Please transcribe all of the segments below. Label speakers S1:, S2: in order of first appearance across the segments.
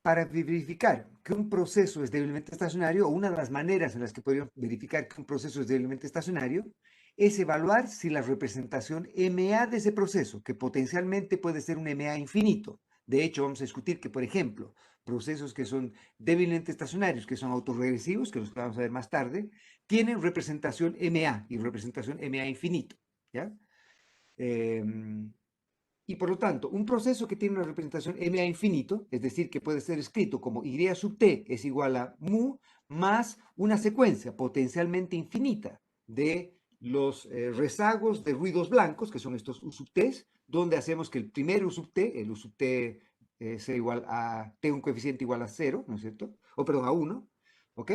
S1: para verificar que un proceso es débilmente estacionario, o una de las maneras en las que podríamos verificar que un proceso es débilmente estacionario, es evaluar si la representación MA de ese proceso, que potencialmente puede ser un MA infinito. De hecho, vamos a discutir que, por ejemplo, procesos que son débilmente estacionarios, que son autorregresivos, que los vamos a ver más tarde, tienen representación MA y representación MA infinito. ¿Ya? Y por lo tanto, un proceso que tiene una representación MA infinito, es decir, que puede ser escrito como Y sub t es igual a mu más una secuencia potencialmente infinita de los rezagos de ruidos blancos, que son estos U sub t, donde hacemos que el primer U sub t, el U sub t sea igual a, tenga un coeficiente igual a 0, ¿no es cierto? O perdón, a 1, ¿ok?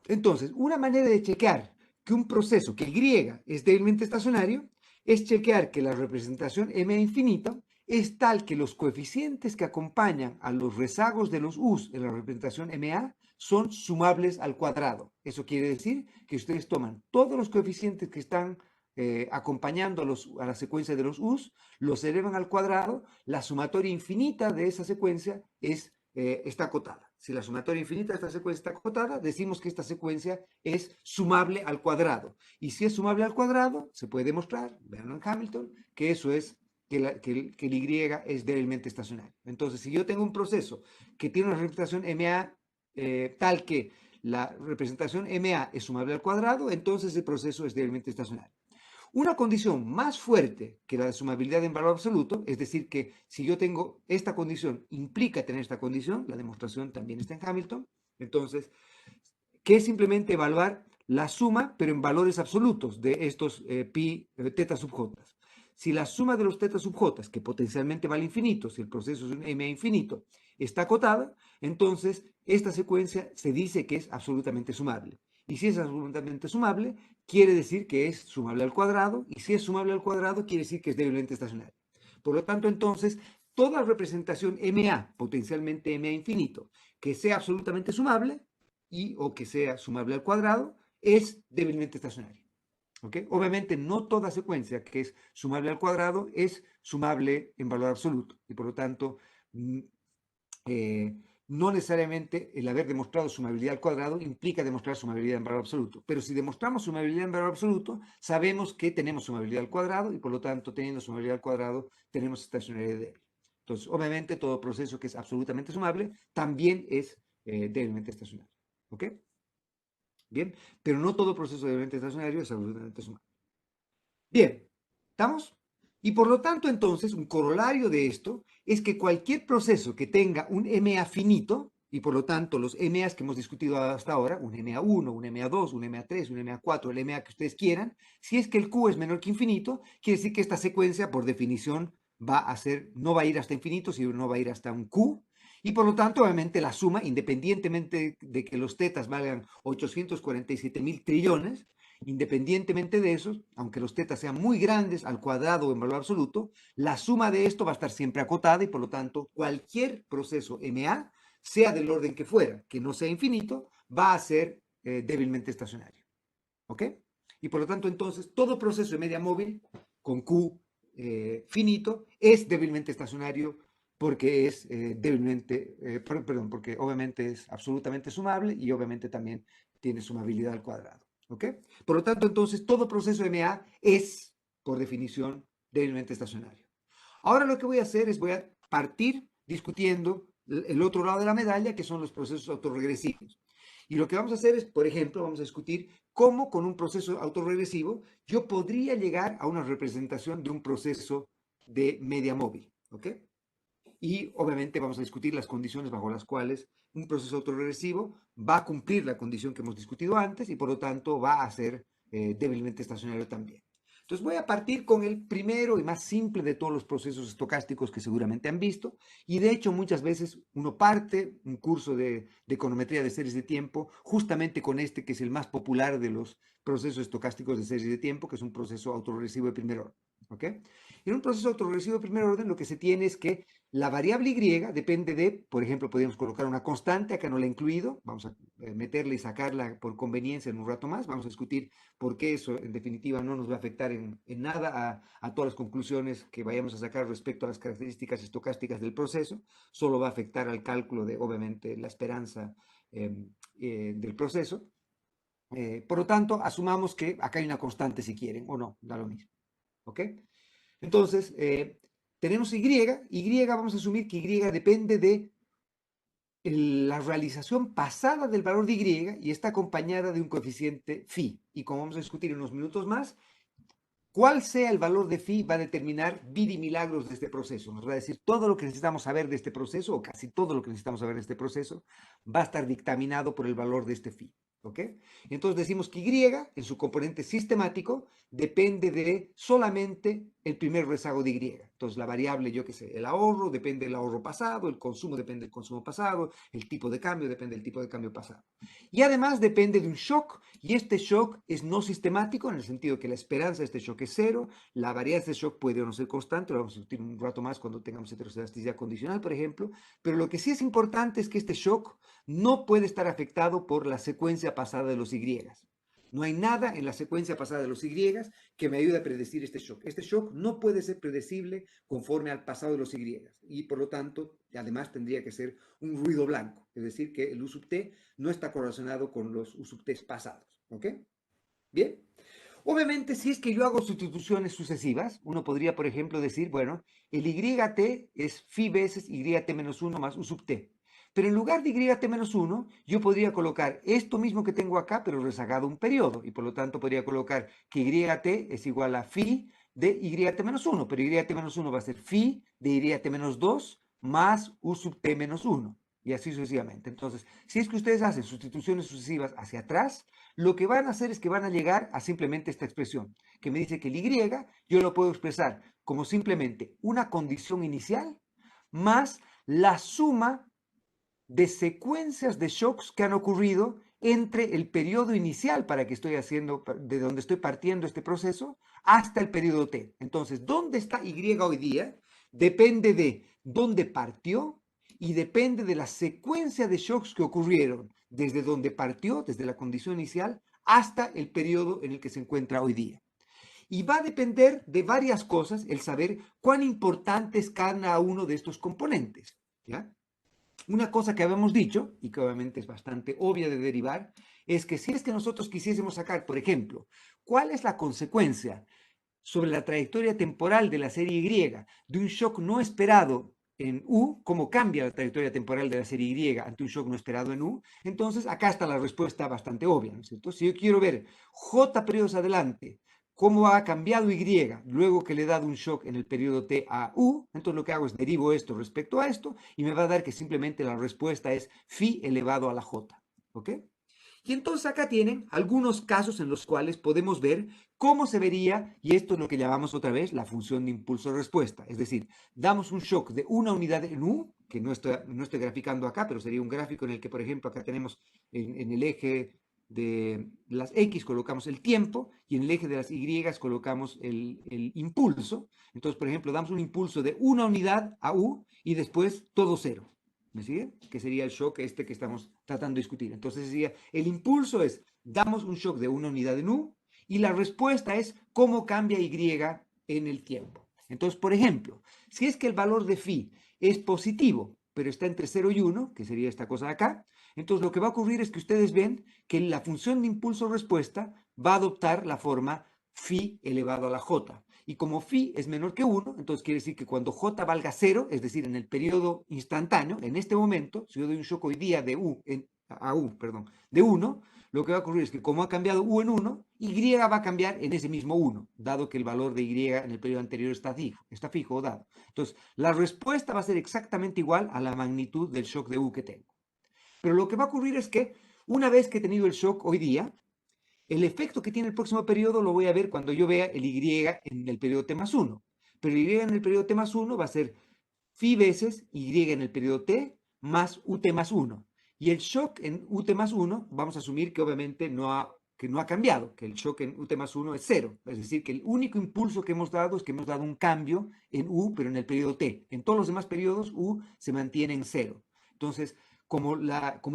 S1: Entonces, una manera de chequear que un proceso, que Y es débilmente estacionario, es chequear que la representación M infinita es tal que los coeficientes que acompañan a los rezagos de los U's en la representación MA son sumables al cuadrado. Eso quiere decir que ustedes toman todos los coeficientes que están acompañando a la secuencia de los U's, los elevan al cuadrado, la sumatoria infinita de esa secuencia está acotada. Si la sumatoria infinita de esta secuencia está acotada, decimos que esta secuencia es sumable al cuadrado. Y si es sumable al cuadrado, se puede demostrar, vean en Hamilton, que eso es que el Y es débilmente estacionario. Entonces, si yo tengo un proceso que tiene una representación MA tal que la representación MA es sumable al cuadrado, entonces el proceso es débilmente estacionario. Una condición más fuerte que la de sumabilidad en valor absoluto, es decir, que si yo tengo esta condición, implica tener esta condición, la demostración también está en Hamilton, entonces, que es simplemente evaluar la suma, pero en valores absolutos de estos pi teta sub j. Si la suma de los teta sub j, que potencialmente vale infinito, si el proceso es un m infinito, está acotada, entonces esta secuencia se dice que es absolutamente sumable. Y si es absolutamente sumable, quiere decir que es sumable al cuadrado, y si es sumable al cuadrado, quiere decir que es débilmente estacionario. Por lo tanto, entonces, toda representación MA, potencialmente MA infinito, que sea absolutamente sumable, o que sea sumable al cuadrado, es débilmente estacionario. ¿Okay? Obviamente, no toda secuencia que es sumable al cuadrado es sumable en valor absoluto, y por lo tanto, no necesariamente el haber demostrado sumabilidad al cuadrado implica demostrar sumabilidad en valor absoluto. Pero si demostramos sumabilidad en valor absoluto, sabemos que tenemos sumabilidad al cuadrado y por lo tanto, teniendo sumabilidad al cuadrado, tenemos estacionariedad débil. Entonces, obviamente, todo proceso que es absolutamente sumable también es débilmente estacionario. ¿Ok? Bien, pero no todo proceso débilmente estacionario es absolutamente sumable. Bien, ¿estamos? Y por lo tanto, entonces, un corolario de esto es que cualquier proceso que tenga un MA finito, y por lo tanto los MAs que hemos discutido hasta ahora, un MA1, un MA2, un MA3, un MA4, el MA que ustedes quieran, si es que el Q es menor que infinito, quiere decir que esta secuencia, por definición, no va a ir hasta infinito, sino no va a ir hasta un Q, y por lo tanto, obviamente, la suma, independientemente de que los tetas valgan 847.000 trillones, independientemente de eso, aunque los tetas sean muy grandes al cuadrado o en valor absoluto, la suma de esto va a estar siempre acotada y por lo tanto cualquier proceso MA, sea del orden que fuera, que no sea infinito, va a ser débilmente estacionario. ¿Ok? Y por lo tanto entonces todo proceso de media móvil con Q finito es débilmente estacionario porque es porque obviamente es absolutamente sumable y obviamente también tiene sumabilidad al cuadrado. ¿Ok? Por lo tanto, entonces, todo proceso MA es, por definición, débilmente estacionario. Ahora lo que voy a hacer es voy a partir discutiendo el otro lado de la medalla, que son los procesos autorregresivos. Y lo que vamos a hacer es, por ejemplo, vamos a discutir cómo con un proceso autorregresivo yo podría llegar a una representación de un proceso de media móvil. ¿Ok? Y obviamente vamos a discutir las condiciones bajo las cuales un proceso autorregresivo va a cumplir la condición que hemos discutido antes y por lo tanto va a ser débilmente estacionario también. Entonces voy a partir con el primero y más simple de todos los procesos estocásticos que seguramente han visto y de hecho muchas veces uno parte un curso de econometría de series de tiempo justamente con este que es el más popular de los procesos estocásticos de series de tiempo, que es un proceso autorregresivo de primer orden. ¿Ok? En un proceso autoregresivo de primer orden, lo que se tiene es que la variable y depende de, por ejemplo, podríamos colocar una constante, acá no la he incluido, vamos a meterla y sacarla por conveniencia en un rato más, vamos a discutir por qué eso en definitiva no nos va a afectar en nada a todas las conclusiones que vayamos a sacar respecto a las características estocásticas del proceso, solo va a afectar al cálculo de, obviamente, la esperanza del proceso. Por lo tanto, asumamos que acá hay una constante si quieren, o no, da lo mismo. ¿Ok? Entonces, tenemos y vamos a asumir que Y depende de la realización pasada del valor de Y está acompañada de un coeficiente phi. Y como vamos a discutir en unos minutos más, cuál sea el valor de phi va a determinar milagros de este proceso. Nos va a decir todo lo que necesitamos saber de este proceso, o casi todo lo que necesitamos saber de este proceso, va a estar dictaminado por el valor de este phi. ¿Ok? Entonces decimos que Y, en su componente sistemático, depende de solamente el primer rezago de Y. Entonces la variable, yo qué sé, el ahorro depende del ahorro pasado, el consumo depende del consumo pasado, el tipo de cambio depende del tipo de cambio pasado. Y además depende de un shock, y este shock es no sistemático en el sentido que la esperanza de este shock es cero, la varianza de este shock puede o no ser constante, lo vamos a discutir un rato más cuando tengamos heteroelasticidad condicional, por ejemplo, pero lo que sí es importante es que este shock no puede estar afectado por la secuencia pasada de los Y. No hay nada en la secuencia pasada de los Y que me ayude a predecir este shock. Este shock no puede ser predecible conforme al pasado de los Y. Y por lo tanto, además tendría que ser un ruido blanco. Es decir, que el U sub t no está correlacionado con los U sub t pasados. ¿Ok? Bien. Obviamente, si es que yo hago sustituciones sucesivas, uno podría, por ejemplo, decir, bueno, el YT es phi veces YT menos 1 más U sub t. Pero en lugar de YT menos 1, yo podría colocar esto mismo que tengo acá, pero rezagado un periodo. Y por lo tanto podría colocar que YT es igual a phi de YT menos 1. Pero YT menos 1 va a ser phi de YT menos 2 más U sub t menos 1. Y así sucesivamente. Entonces, si es que ustedes hacen sustituciones sucesivas hacia atrás, lo que van a hacer es que van a llegar a simplemente esta expresión, que me dice que el Y yo lo puedo expresar como simplemente una condición inicial más la suma de secuencias de shocks que han ocurrido entre el periodo inicial para que estoy haciendo, de donde estoy partiendo este proceso, hasta el periodo t. Entonces, ¿dónde está Y hoy día? Depende de dónde partió y depende de la secuencia de shocks que ocurrieron desde donde partió, desde la condición inicial, hasta el periodo en el que se encuentra hoy día. Y va a depender de varias cosas el saber cuán importante es cada uno de estos componentes. ¿Ya? Una cosa que habíamos dicho, y que obviamente es bastante obvia de derivar, es que si es que nosotros quisiésemos sacar, por ejemplo, cuál es la consecuencia sobre la trayectoria temporal de la serie Y de un shock no esperado en U, cómo cambia la trayectoria temporal de la serie Y ante un shock no esperado en U, entonces acá está la respuesta bastante obvia, ¿no es cierto? Si yo quiero ver J periodos adelante, cómo ha cambiado Y luego que le he dado un shock en el periodo T a U, entonces lo que hago es derivo esto respecto a esto y me va a dar que simplemente la respuesta es phi elevado a la J, ¿ok? Y entonces acá tienen algunos casos en los cuales podemos ver cómo se vería, y esto es lo que llamamos otra vez la función de impulso-respuesta. Es decir, damos un shock de una unidad en U, que no estoy graficando acá, pero sería un gráfico en el que, por ejemplo, acá tenemos en el eje de las X colocamos el tiempo y en el eje de las Y colocamos el impulso. Entonces, por ejemplo, damos un impulso de una unidad a U y después todo cero. ¿Me sigue? Que sería el shock este que estamos tratando de discutir. Entonces sería, el impulso es, damos un shock de una unidad en U y la respuesta es cómo cambia Y en el tiempo. Entonces, por ejemplo, si es que el valor de phi es positivo, pero está entre 0 y 1, que sería esta cosa de acá, entonces lo que va a ocurrir es que ustedes ven que la función de impulso-respuesta va a adoptar la forma phi elevado a la j. Y como phi es menor que 1, entonces quiere decir que cuando j valga 0, es decir, en el periodo instantáneo, en este momento, si yo doy un shock hoy día de de 1, lo que va a ocurrir es que como ha cambiado u en 1, y va a cambiar en ese mismo 1, dado que el valor de y en el periodo anterior está fijo o dado. Entonces, la respuesta va a ser exactamente igual a la magnitud del shock de u que tengo. Pero lo que va a ocurrir es que una vez que he tenido el shock hoy día, el efecto que tiene el próximo periodo lo voy a ver cuando yo vea el Y en el periodo T más 1. Pero el Y en el periodo T más 1 va a ser phi veces Y en el periodo T más UT más 1. Y el shock en UT más 1, vamos a asumir que obviamente no ha que no ha cambiado, que el shock en ut más 1 es cero. Es decir, que el único impulso que hemos dado es que hemos dado un cambio en u, pero en el periodo t. En todos los demás periodos, u se mantiene en cero. Entonces, como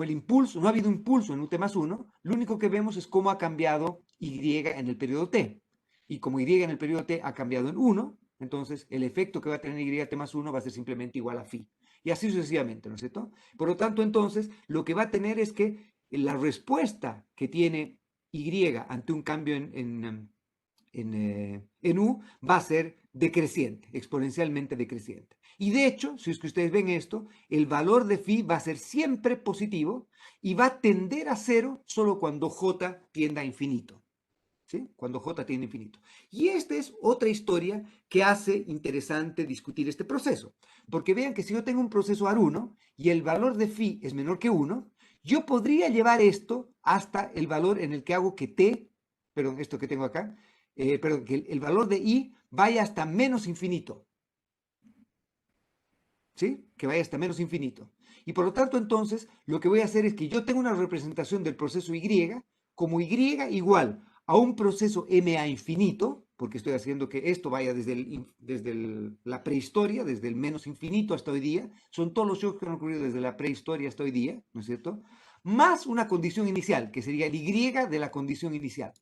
S1: el impulso, no ha habido impulso en ut más 1, lo único que vemos es cómo ha cambiado y en el periodo t. Y como y en el periodo t ha cambiado en 1, entonces el efecto que va a tener y más 1 va a ser simplemente igual a phi. Y así sucesivamente, ¿no es cierto? Por lo tanto, entonces, lo que va a tener es que la respuesta que tiene y ante un cambio en U va a ser decreciente, exponencialmente decreciente. Y de hecho, si es que ustedes ven esto, el valor de phi va a ser siempre positivo y va a tender a cero solo cuando j tienda a infinito. ¿Sí? Cuando j tiende a infinito. Y esta es otra historia que hace interesante discutir este proceso. Porque vean que si yo tengo un proceso AR1 y el valor de phi es menor que 1, yo podría llevar esto hasta el valor en el que hago que t, perdón, esto que tengo acá, perdón, que el valor de i vaya hasta menos infinito. ¿Sí? Que vaya hasta menos infinito. Y por lo tanto, entonces, lo que voy a hacer es que yo tengo una representación del proceso y como y igual a un proceso ma infinito, porque estoy haciendo que esto vaya desde la prehistoria, desde el menos infinito hasta hoy día, son todos los shocks que han ocurrido desde la prehistoria hasta hoy día, ¿no es cierto? Más una condición inicial, que sería el y de la condición inicial.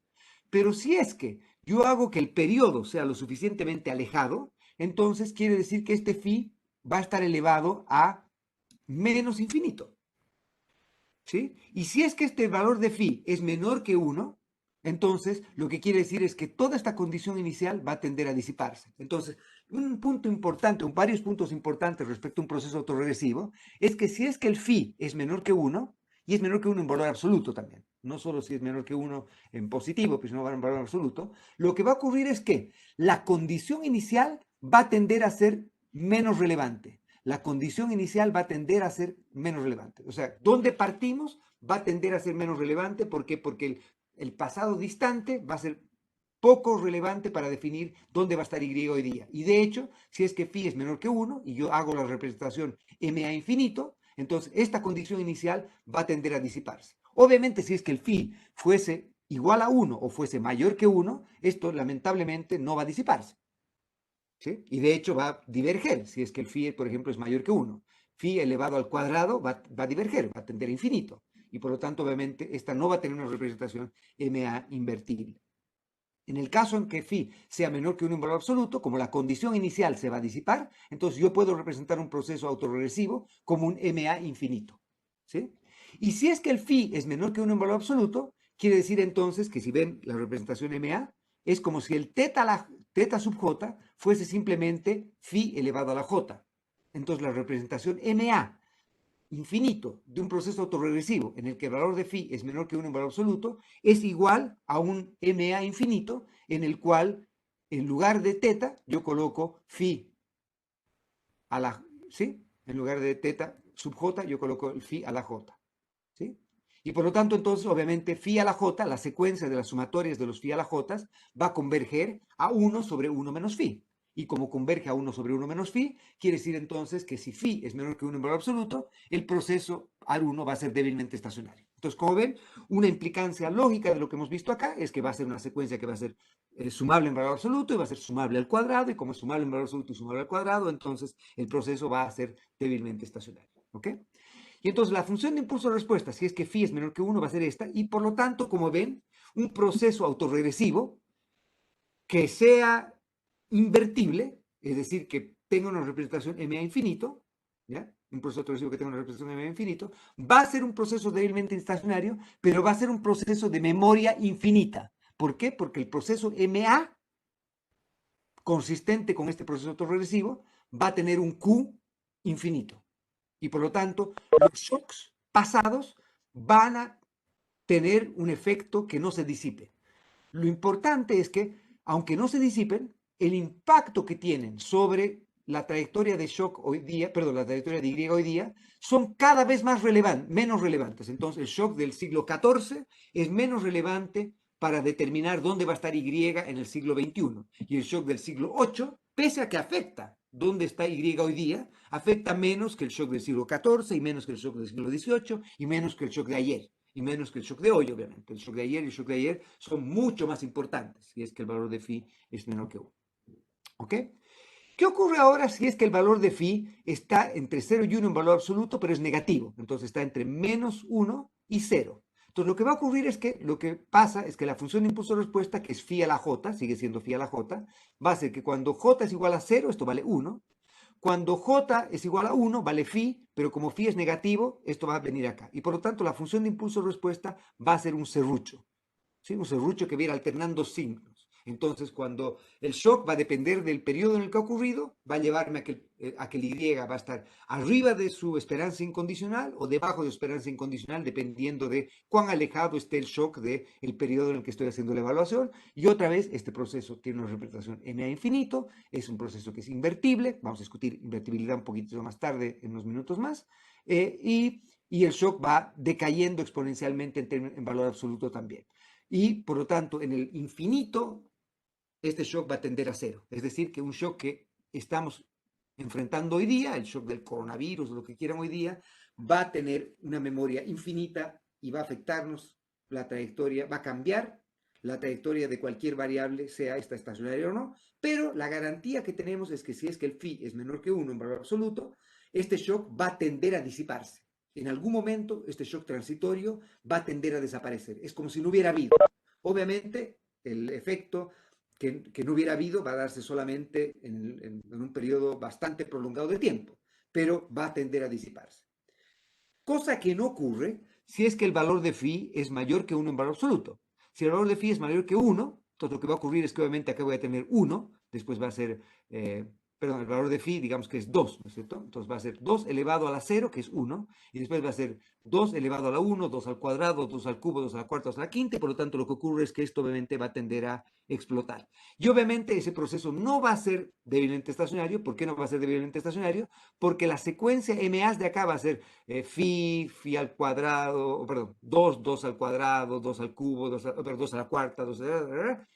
S1: Pero si es que yo hago que el periodo sea lo suficientemente alejado, entonces quiere decir que este phi va a estar elevado a menos infinito. ¿Sí? Y si es que este valor de phi es menor que 1, entonces lo que quiere decir es que toda esta condición inicial va a tender a disiparse. Entonces, un punto importante, varios puntos importantes respecto a un proceso autorregresivo, es que si es que el phi es menor que 1, y es menor que 1 en valor absoluto también, no solo si es menor que 1 en positivo, pues no en valor absoluto, lo que va a ocurrir es que la condición inicial va a tender a ser menos relevante. La condición inicial va a tender a ser menos relevante. O sea, donde partimos va a tender a ser menos relevante. ¿Por qué? Porque el pasado distante va a ser poco relevante para definir dónde va a estar y hoy día. Y de hecho, si es que phi es menor que 1 y yo hago la representación ma infinito, entonces esta condición inicial va a tender a disiparse. Obviamente, si es que el phi fuese igual a 1 o fuese mayor que 1, esto lamentablemente no va a disiparse. ¿Sí? Y de hecho va a diverger, si es que el phi, por ejemplo, es mayor que 1. Phi elevado al cuadrado va a diverger, va a tender a infinito. Y por lo tanto, obviamente, esta no va a tener una representación MA invertible. En el caso en que phi sea menor que 1 en valor absoluto, como la condición inicial se va a disipar, entonces yo puedo representar un proceso autorregresivo como un MA infinito. ¿Sí? Y si es que el phi es menor que 1 en valor absoluto, quiere decir entonces que si ven la representación MA, es como si el teta sub j fuese simplemente phi elevado a la j. Entonces la representación MA infinito de un proceso autorregresivo en el que el valor de phi es menor que 1 en valor absoluto es igual a un MA infinito en el cual en lugar de teta yo coloco phi a la, ¿sí? En lugar de teta sub j yo coloco el phi a la j, ¿sí? Y por lo tanto, entonces, obviamente, phi a la j, la secuencia de las sumatorias de los phi a la j, va a converger a 1 sobre 1 menos phi. Y como converge a 1 sobre 1 menos phi, quiere decir entonces que si phi es menor que 1 en valor absoluto, el proceso AR1 va a ser débilmente estacionario. Entonces, como ven, una implicancia lógica de lo que hemos visto acá es que va a ser una secuencia que va a ser sumable en valor absoluto y va a ser sumable al cuadrado, y como es sumable en valor absoluto y sumable al cuadrado, entonces el proceso va a ser débilmente estacionario. ¿Ok? Y entonces la función de impulso de respuesta, si es que phi es menor que 1, va a ser esta, y por lo tanto, como ven, un proceso autorregresivo que sea invertible, es decir, que tenga una representación MA infinito, ¿ya? Un proceso autorregresivo que tenga una representación MA infinito, va a ser un proceso débilmente estacionario, pero va a ser un proceso de memoria infinita. ¿Por qué? Porque el proceso MA, consistente con este proceso autorregresivo, va a tener un Q infinito. Y por lo tanto, los shocks pasados van a tener un efecto que no se disipe. Lo importante es que, aunque no se disipen, el impacto que tienen sobre la trayectoria de shock hoy día, perdón, la trayectoria de Y hoy día, son cada vez menos relevantes. Entonces, el shock del siglo XIV es menos relevante para determinar dónde va a estar Y en el siglo XXI. Y el shock del siglo VIII, pese a que afecta dónde está Y hoy día, afecta menos que el shock del siglo XIV y menos que el shock del siglo XVIII y menos que el shock de ayer. y menos que el shock de hoy, obviamente. El shock de ayer y el shock de ayer son mucho más importantes si es que el valor de phi es menor que 1. ¿Ok? ¿Qué ocurre ahora si es que el valor de phi está entre 0 y 1 en valor absoluto, pero es negativo? Entonces está entre menos 1 y 0. Entonces lo que va a ocurrir es que lo que pasa es que la función de impulso de respuesta, que es phi a la j, sigue siendo phi a la j, va a ser que cuando j es igual a 0, esto vale 1. Cuando j es igual a 1, vale phi, pero como phi es negativo, esto va a venir acá. Y por lo tanto, la función de impulso de respuesta va a ser un serrucho. ¿Sí? Un serrucho que va a ir alternando signos. Entonces, cuando el shock va a depender del periodo en el que ha ocurrido, va a llevarme a que el Y va a estar arriba de su esperanza incondicional o debajo de su esperanza incondicional, dependiendo de cuán alejado esté el shock del periodo en el que estoy haciendo la evaluación. Y otra vez, este proceso tiene una representación m a infinito, es un proceso que es invertible, vamos a discutir invertibilidad un poquito más tarde, en unos minutos más, y el shock va decayendo exponencialmente en valor absoluto también. Y por lo tanto, en el infinito, este shock va a tender a 0. Es decir, que un shock que estamos enfrentando hoy día, el shock del coronavirus, lo que quieran hoy día, va a tener una memoria infinita y va a afectarnos la trayectoria, va a cambiar la trayectoria de cualquier variable, sea esta estacionaria o no, pero la garantía que tenemos es que si es que el phi es menor que 1 en valor absoluto, este shock va a tender a disiparse. En algún momento, este shock transitorio va a tender a desaparecer. Es como si no hubiera habido. Obviamente, el efecto que no hubiera habido va a darse solamente en un periodo bastante prolongado de tiempo, pero va a tender a disiparse. Cosa que no ocurre si es que el valor de phi es mayor que 1 en valor absoluto. Si el valor de phi es mayor que 1, entonces lo que va a ocurrir es que obviamente acá voy a tener 1, después va a ser, perdón, el valor de phi digamos que es 2, ¿no es cierto? Entonces va a ser 2 elevado a la 0, que es 1, y después va a ser 2 elevado a la 1, 2 al cuadrado, 2 al cubo, 2 a la cuarta, 2 a la quinta, y por lo tanto lo que ocurre es que esto obviamente va a tender a explotar. Y obviamente ese proceso no va a ser débilmente estacionario. ¿Por qué no va a ser débilmente estacionario? Porque la secuencia MA de acá va a ser phi al cuadrado, perdón, 2, 2 al cuadrado, 2 al cubo, 2 a la cuarta, 2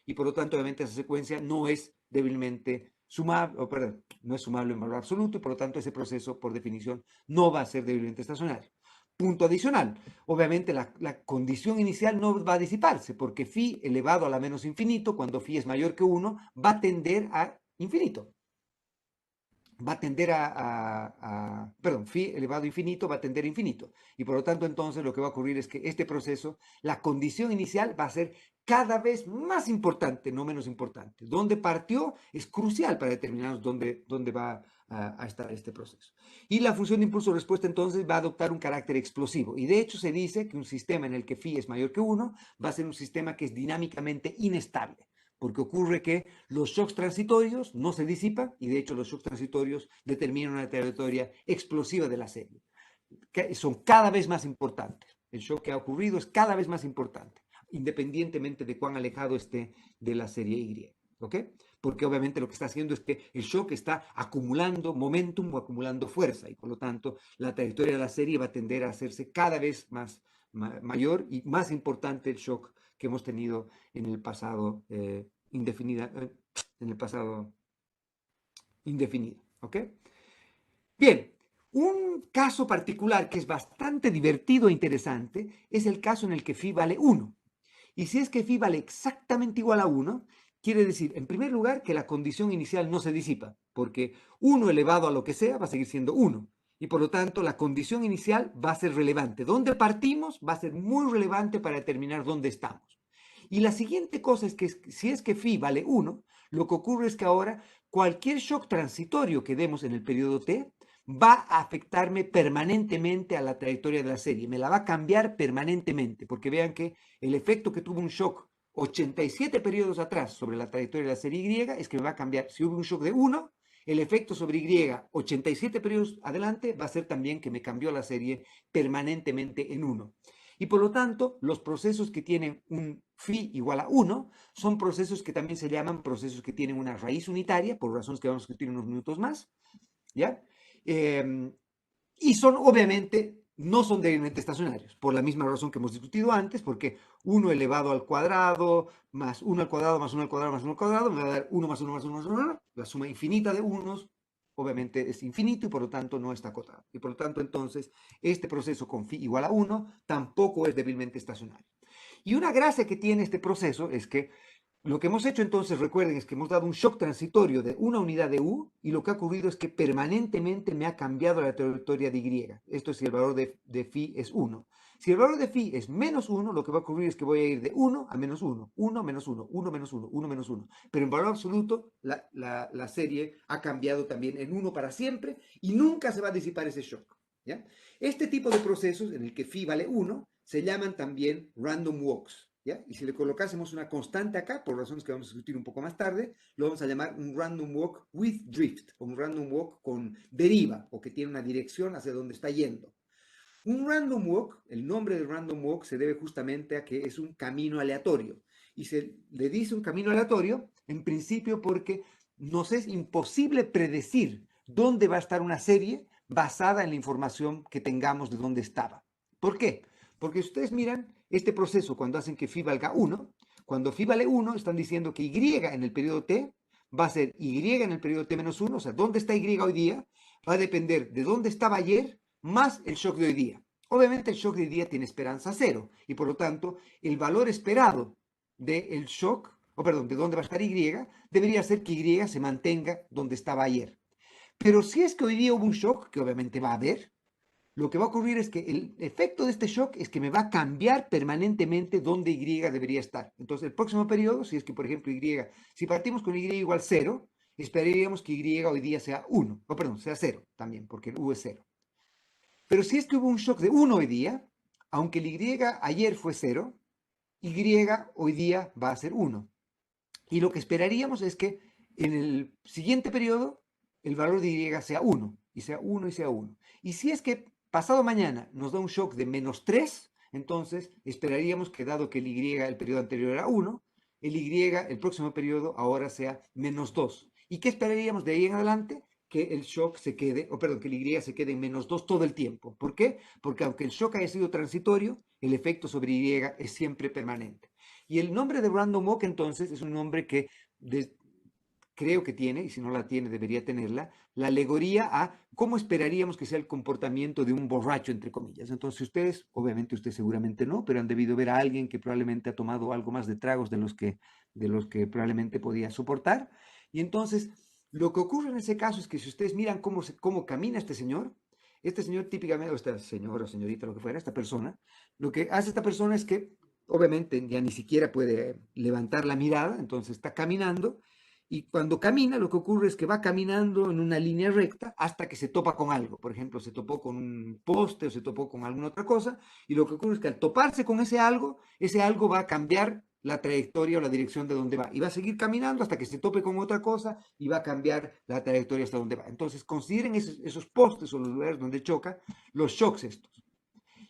S1: y por lo tanto obviamente esa secuencia no es débilmente sumable, o perdón, no es sumable en valor absoluto, y por lo tanto ese proceso por definición no va a ser débilmente estacionario. Punto adicional, obviamente la condición inicial no va a disiparse, porque phi elevado a la menos infinito, cuando phi es mayor que 1, va a tender a infinito. Va a tender perdón, phi elevado a infinito va a tender a infinito. Y por lo tanto, entonces, lo que va a ocurrir es que este proceso, la condición inicial va a ser cada vez más importante, no menos importante. Donde partió es crucial para determinar dónde va a estar este proceso. Y la función de impulso-respuesta, entonces, va a adoptar un carácter explosivo. Y de hecho, se dice que un sistema en el que phi es mayor que 1 va a ser un sistema que es dinámicamente inestable, porque ocurre que los shocks transitorios no se disipan y de hecho los shocks transitorios determinan una trayectoria explosiva de la serie. Son cada vez más importantes. El shock que ha ocurrido es cada vez más importante, independientemente de cuán alejado esté de la serie Y. ¿Ok? Porque obviamente lo que está haciendo es que el shock está acumulando momentum o acumulando fuerza y por lo tanto la trayectoria de la serie va a tender a hacerse cada vez más mayor y más importante el shock que hemos tenido en el pasado en el pasado indefinido. ¿Ok? Bien, un caso particular que es bastante divertido e interesante es el caso en el que phi vale 1. Y si es que phi vale exactamente igual a 1, quiere decir, en primer lugar, que la condición inicial no se disipa, porque 1 elevado a lo que sea va a seguir siendo 1. Y por lo tanto, la condición inicial va a ser relevante. Dónde partimos va a ser muy relevante para determinar dónde estamos. Y la siguiente cosa es que si es que phi vale 1, lo que ocurre es que ahora cualquier shock transitorio que demos en el periodo t va a afectarme permanentemente a la trayectoria de la serie, me la va a cambiar permanentemente, porque vean que el efecto que tuvo un shock 87 periodos atrás sobre la trayectoria de la serie Y es que me va a cambiar. Si hubo un shock de 1, el efecto sobre Y 87 periodos adelante va a ser también que me cambió la serie permanentemente en 1. Y por lo tanto, los procesos que tienen un phi igual a 1 son procesos que también se llaman procesos que tienen una raíz unitaria, por razones que vamos a discutir en unos minutos más, ¿ya? Y son, obviamente, no son débilmente estacionarios, por la misma razón que hemos discutido antes, porque 1 elevado al cuadrado, más 1 al cuadrado, más 1 al cuadrado, más 1 al cuadrado, me va a dar 1 más 1 más 1 más 1, la suma infinita de unos, obviamente es infinito y por lo tanto no está acotado. Y por lo tanto entonces este proceso con phi igual a 1 tampoco es débilmente estacionario. Y una gracia que tiene este proceso es que lo que hemos hecho entonces, recuerden, es que hemos dado un shock transitorio de una unidad de U y lo que ha ocurrido es que permanentemente me ha cambiado la trayectoria de Y. Esto es si el valor de phi es 1. Si el valor de phi es menos 1, lo que va a ocurrir es que voy a ir de 1 a menos 1, 1 menos 1, 1 menos 1, 1 menos 1. Pero en valor absoluto, la serie ha cambiado también en 1 para siempre y nunca se va a disipar ese shock. ¿Ya? Este tipo de procesos en el que phi vale 1 se llaman también random walks. ¿Ya? Y si le colocásemos una constante acá, por razones que vamos a discutir un poco más tarde, lo vamos a llamar un random walk with drift, o un random walk con deriva, o que tiene una dirección hacia donde está yendo. Un random walk, el nombre del random walk se debe justamente a que es un camino aleatorio. Y se le dice un camino aleatorio, en principio porque nos es imposible predecir dónde va a estar una serie basada en la información que tengamos de dónde estaba. ¿Por qué? Porque si ustedes miran este proceso cuando hacen que phi valga 1, cuando phi vale 1, están diciendo que y en el periodo t va a ser y en el periodo t menos 1, o sea, dónde está y hoy día, va a depender de dónde estaba ayer más el shock de hoy día. Obviamente el shock de hoy día tiene esperanza cero y por lo tanto el valor esperado del shock, o perdón, de dónde va a estar Y, debería ser que Y se mantenga donde estaba ayer. Pero si es que hoy día hubo un shock, que obviamente va a haber, lo que va a ocurrir es que el efecto de este shock es que me va a cambiar permanentemente dónde Y debería estar. Entonces, el próximo periodo, si es que, por ejemplo, si partimos con Y igual 0, esperaríamos que Y hoy día sea 1, o perdón, sea 0 también, porque el U es 0. Pero si es que hubo un shock de 1 hoy día, aunque el Y ayer fue 0, Y hoy día va a ser 1. Y lo que esperaríamos es que en el siguiente periodo el valor de Y sea 1, y sea 1 y sea 1. Y si es que pasado mañana nos da un shock de menos 3, entonces esperaríamos que dado que el Y el periodo anterior era 1, el Y el próximo periodo ahora sea menos 2. ¿Y qué esperaríamos de ahí en adelante? Que el shock se quede, o perdón, que el Y se quede en menos 2 todo el tiempo. ¿Por qué? Porque aunque el shock haya sido transitorio, el efecto sobre Y es siempre permanente. Y el nombre de Random Walk entonces es un nombre que creo que tiene, y si no la tiene debería tenerla, la alegoría a cómo esperaríamos que sea el comportamiento de un borracho, entre comillas. Entonces ustedes, obviamente usted seguramente no, pero han debido ver a alguien que probablemente ha tomado algo más de tragos de los que probablemente podía soportar. Y entonces lo que ocurre en ese caso es que si ustedes miran cómo camina este señor típicamente, o esta señora o señorita, lo que fuera, esta persona, lo que hace esta persona es que obviamente ya ni siquiera puede levantar la mirada, entonces está caminando y cuando camina lo que ocurre es que va caminando en una línea recta hasta que se topa con algo. Por ejemplo, se topó con un poste o se topó con alguna otra cosa y lo que ocurre es que al toparse con ese algo va a cambiar la trayectoria o la dirección de donde va y va a seguir caminando hasta que se tope con otra cosa y va a cambiar la trayectoria hasta donde va. Entonces consideren esos postes o los lugares donde choca, los shocks estos.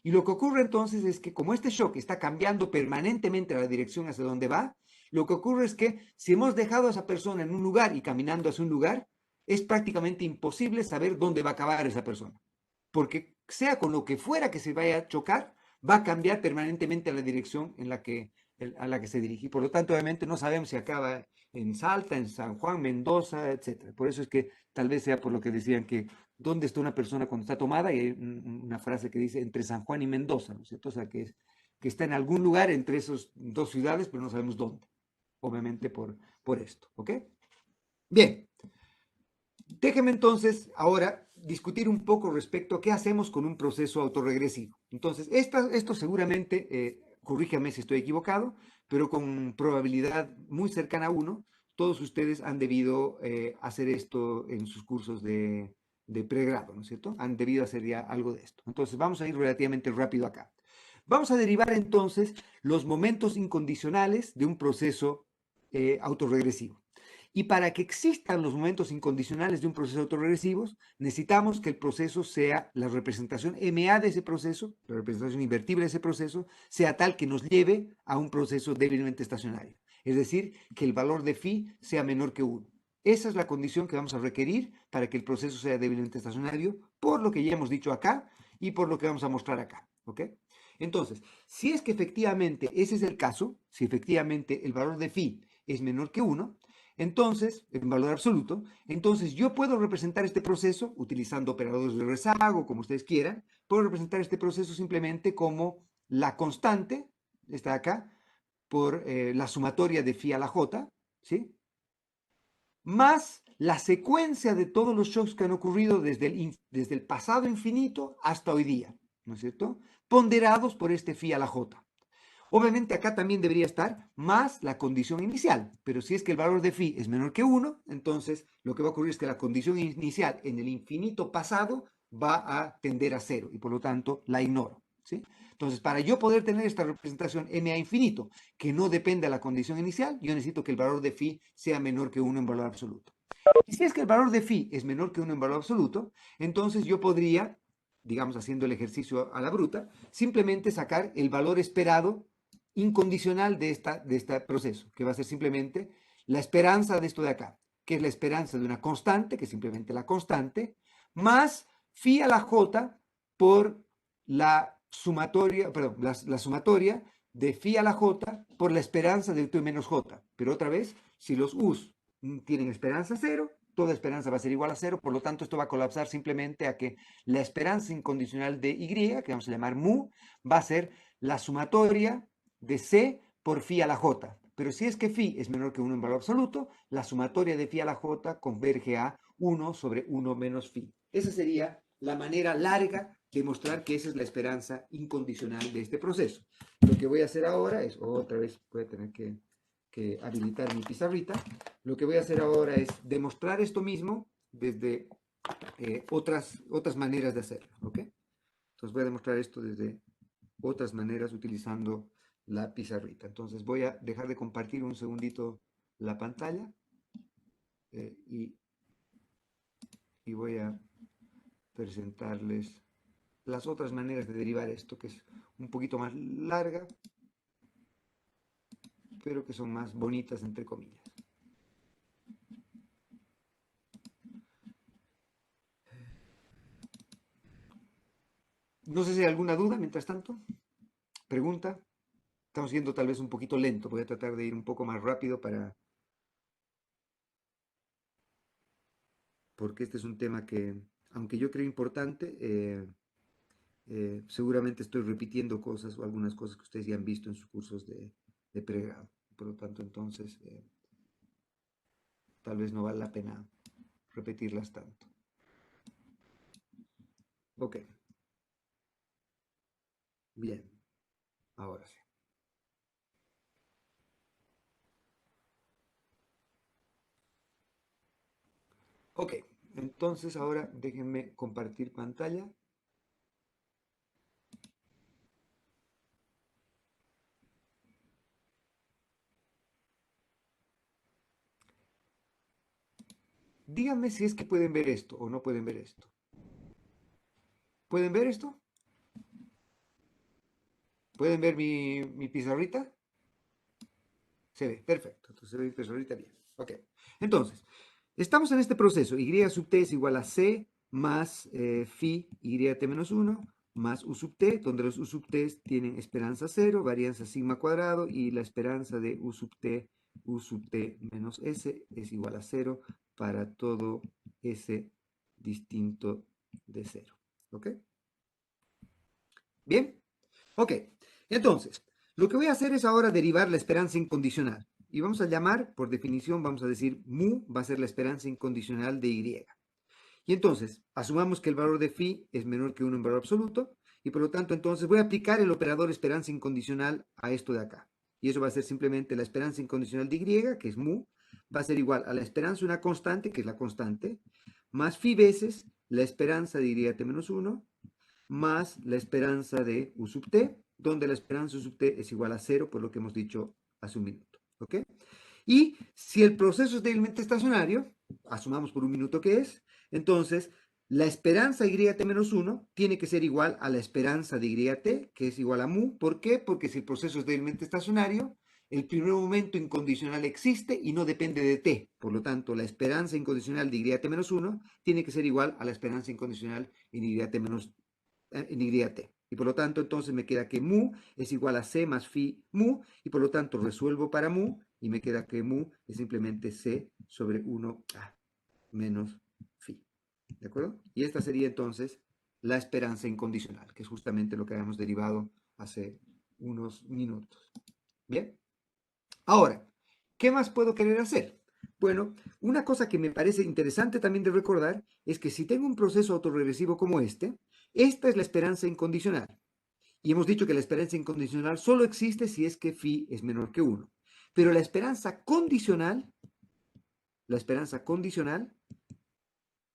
S1: Y lo que ocurre entonces es que como este shock está cambiando permanentemente la dirección hacia donde va, lo que ocurre es que si hemos dejado a esa persona en un lugar y caminando hacia un lugar, es prácticamente imposible saber dónde va a acabar esa persona. Porque sea con lo que fuera que se vaya a chocar, va a cambiar permanentemente la dirección a la que se dirige. Por lo tanto, obviamente no sabemos si acaba en Salta, en San Juan, Mendoza, etc. Por eso es que tal vez sea por lo que decían que dónde está una persona cuando está tomada, y hay una frase que dice entre San Juan y Mendoza, ¿no es cierto? O sea, que está en algún lugar entre esas dos ciudades, pero no sabemos dónde, obviamente por esto, ¿ok? Bien, déjeme entonces ahora discutir un poco respecto a qué hacemos con un proceso autorregresivo. Entonces, esto seguramente, corríjame si estoy equivocado, pero con probabilidad muy cercana a 1, todos ustedes han debido hacer esto en sus cursos de pregrado, ¿no es cierto? Han debido hacer ya algo de esto. Entonces, vamos a ir relativamente rápido acá. Vamos a derivar entonces los momentos incondicionales de un proceso autorregresivo. Y para que existan los momentos incondicionales de un proceso autorregresivo, necesitamos que el proceso sea, la representación MA de ese proceso, la representación invertible de ese proceso, sea tal que nos lleve a un proceso débilmente estacionario. Es decir, que el valor de phi sea menor que 1. Esa es la condición que vamos a requerir para que el proceso sea débilmente estacionario, por lo que ya hemos dicho acá y por lo que vamos a mostrar acá. ¿Ok? Entonces, si es que efectivamente ese es el caso, si efectivamente el valor de phi es menor que 1, entonces, en valor absoluto, entonces yo puedo representar este proceso utilizando operadores de rezago, como ustedes quieran. Puedo representar este proceso simplemente como la constante, está acá, por la sumatoria de phi a la j, ¿sí? Más la secuencia de todos los shocks que han ocurrido desde el pasado infinito hasta hoy día, ¿no es cierto? Ponderados por este phi a la j. Obviamente acá también debería estar más la condición inicial, pero si es que el valor de phi es menor que 1, entonces lo que va a ocurrir es que la condición inicial en el infinito pasado va a tender a 0 y por lo tanto la ignoro, ¿sí? Entonces, para yo poder tener esta representación m a infinito que no depende de la condición inicial, yo necesito que el valor de phi sea menor que 1 en valor absoluto. Y si es que el valor de phi es menor que 1 en valor absoluto, entonces yo podría, digamos haciendo el ejercicio a la bruta, simplemente sacar el valor esperado incondicional de este proceso, que va a ser simplemente la esperanza de esto de acá, que es la esperanza de una constante, que es simplemente la constante, más phi a la j por la sumatoria, perdón, la sumatoria de phi a la j por la esperanza de t menos j. Pero otra vez, si los u's tienen esperanza cero, toda esperanza va a ser igual a cero, por lo tanto esto va a colapsar simplemente a que la esperanza incondicional de y, que vamos a llamar mu, va a ser la sumatoria de c por phi a la j. Pero si es que phi es menor que 1 en valor absoluto, la sumatoria de phi a la j converge a 1 sobre 1 menos phi. Esa sería la manera larga de mostrar que esa es la esperanza incondicional de este proceso. Lo que voy a hacer ahora es, otra vez voy a tener que habilitar mi pizarrita. Lo que voy a hacer ahora es demostrar esto mismo desde otras maneras de hacerlo, ¿ok? Entonces voy a demostrar esto desde otras maneras utilizando la pizarrita. Entonces voy a dejar de compartir un segundito la pantalla y voy a presentarles las otras maneras de derivar esto, que es un poquito más larga, pero que son más bonitas, entre comillas. No sé si hay alguna duda, mientras tanto. Pregunta. Estamos yendo tal vez un poquito lento. Voy a tratar de ir un poco más rápido porque este es un tema que, aunque yo creo importante, seguramente estoy repitiendo cosas o algunas cosas que ustedes ya han visto en sus cursos de pregrado. Por lo tanto, entonces, tal vez no vale la pena repetirlas tanto. Ok. Bien. Ahora sí. Ok. Entonces, ahora déjenme compartir pantalla. Díganme si es que pueden ver esto o no pueden ver esto. ¿Pueden ver esto? ¿Pueden ver mi pizarrita? Se ve, perfecto. Entonces se ve mi pizarrita bien. Ok. Entonces, estamos en este proceso. Y sub t es igual a c más phi yt menos 1 más u sub t, donde los u sub t tienen esperanza 0, varianza sigma cuadrado, y la esperanza de u sub t menos s es igual a 0 para todo s distinto de 0. ¿Ok? ¿Bien? Ok, entonces, lo que voy a hacer es ahora derivar la esperanza incondicional. Y vamos a llamar, por definición, vamos a decir mu va a ser la esperanza incondicional de y. Y entonces, asumamos que el valor de phi es menor que 1 en valor absoluto, y por lo tanto, entonces voy a aplicar el operador esperanza incondicional a esto de acá. Y eso va a ser simplemente la esperanza incondicional de y, que es mu, va a ser igual a la esperanza de una constante, que es la constante, más phi veces la esperanza de y menos 1, más la esperanza de u sub t, donde la esperanza u sub t es igual a 0, por lo que hemos dicho hace un minuto. ¿Ok? Y si el proceso es débilmente estacionario, asumamos por un minuto que es, entonces la esperanza yt menos 1 tiene que ser igual a la esperanza de yt, que es igual a mu. ¿Por qué? Porque si el proceso es débilmente estacionario, el primer momento incondicional existe y no depende de t. Por lo tanto, la esperanza incondicional de yt menos 1 tiene que ser igual a la esperanza incondicional en yt menos en YT. Y por lo tanto, entonces me queda que mu es igual a c más phi mu, y por lo tanto resuelvo para mu, y me queda que mu es simplemente c sobre 1 menos phi. ¿De acuerdo? Y esta sería entonces la esperanza incondicional, que es justamente lo que habíamos derivado hace unos minutos. Bien. Ahora, ¿qué más puedo querer hacer? Bueno, una cosa que me parece interesante también de recordar es que si tengo un proceso autorregresivo como este, esta es la esperanza incondicional. Y hemos dicho que la esperanza incondicional solo existe si es que phi es menor que 1. Pero la esperanza condicional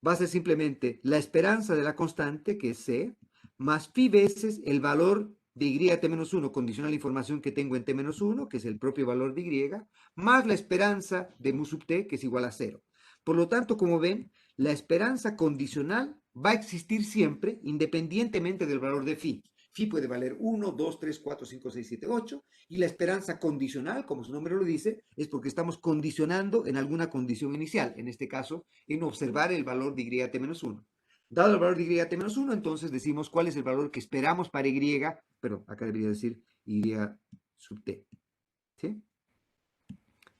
S1: va a ser simplemente la esperanza de la constante, que es c, más phi veces el valor de y(t-1), condicional a la información que tengo en t-1, que es el propio valor de y, más la esperanza de mu sub t, que es igual a 0. Por lo tanto, como ven, la esperanza condicional va a existir siempre, independientemente del valor de phi. Phi puede valer 1, 2, 3, 4, 5, 6, 7, 8, y la esperanza condicional, como su nombre lo dice, es porque estamos condicionando en alguna condición inicial, en este caso, en observar el valor de y(t-1). Dado el valor de y(t-1), entonces decimos cuál es el valor que esperamos para y, pero acá debería decir y sub t. ¿Sí?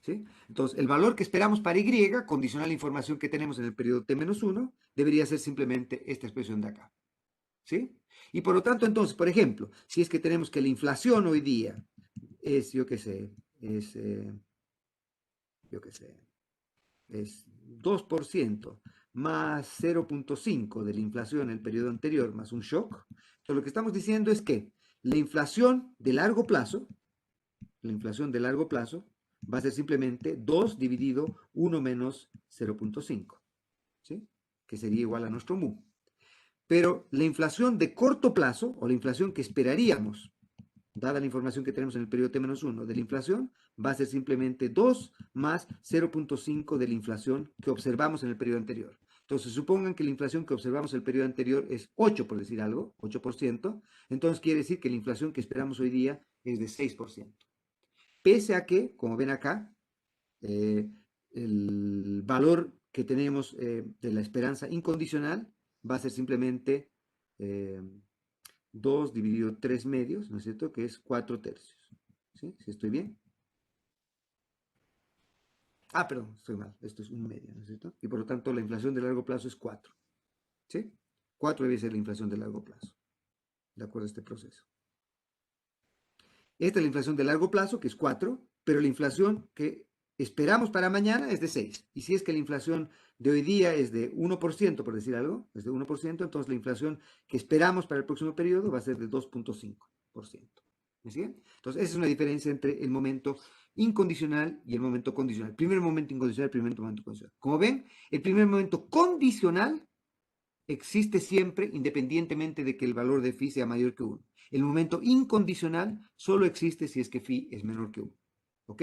S1: ¿Sí? Entonces, el valor que esperamos para y, condicional a la información que tenemos en el periodo t-1, debería ser simplemente esta expresión de acá. ¿Sí? Y por lo tanto, entonces, por ejemplo, si es que tenemos que la inflación hoy día es, yo qué sé, es 2% más 0,5 de la inflación en el periodo anterior más un shock. Entonces, lo que estamos diciendo es que la inflación de largo plazo, va a ser simplemente 2 dividido 1 menos 0,5, ¿sí? Que sería igual a nuestro mu. Pero la inflación de corto plazo, o la inflación que esperaríamos, dada la información que tenemos en el periodo t-1 de la inflación, va a ser simplemente 2 más 0,5 de la inflación que observamos en el periodo anterior. Entonces, supongan que la inflación que observamos en el periodo anterior es 8, por decir algo, 8%, entonces quiere decir que la inflación que esperamos hoy día es de 6%. Pese a que, como ven acá, el valor que tenemos de la esperanza incondicional va a ser simplemente 2 dividido 3 medios, ¿no es cierto? Que es 4 tercios. ¿Sí? ¿Sí estoy bien? Perdón, estoy mal. Esto es un medio, ¿no es cierto? Y por lo tanto la inflación de largo plazo es 4. ¿Sí? 4 debe ser la inflación de largo plazo, de acuerdo a este proceso. Esta es la inflación de largo plazo, que es 4, pero la inflación que esperamos para mañana es de 6. Y si es que la inflación de hoy día es de 1%, por decir algo, es de 1%, entonces la inflación que esperamos para el próximo periodo va a ser de 2,5%. ¿Me siguen? Entonces, esa es una diferencia entre el momento incondicional y el momento condicional. Primer momento incondicional, primer momento condicional. Como ven, el primer momento condicional existe siempre, independientemente de que el valor de phi sea mayor que 1. El momento incondicional solo existe si es que phi es menor que 1. ¿Ok?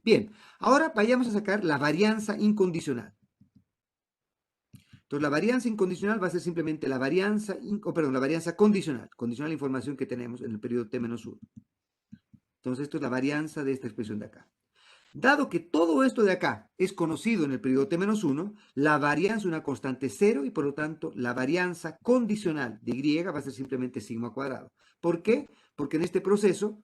S1: Bien, ahora vayamos a sacar la varianza incondicional. Entonces, la varianza incondicional va a ser simplemente la varianza, la varianza condicional, condicional a la información que tenemos en el periodo t-1. Entonces, esto es la varianza de esta expresión de acá. Dado que todo esto de acá es conocido en el periodo t-1, la varianza es una constante cero y por lo tanto la varianza condicional de y va a ser simplemente sigma cuadrado. ¿Por qué? Porque en este proceso,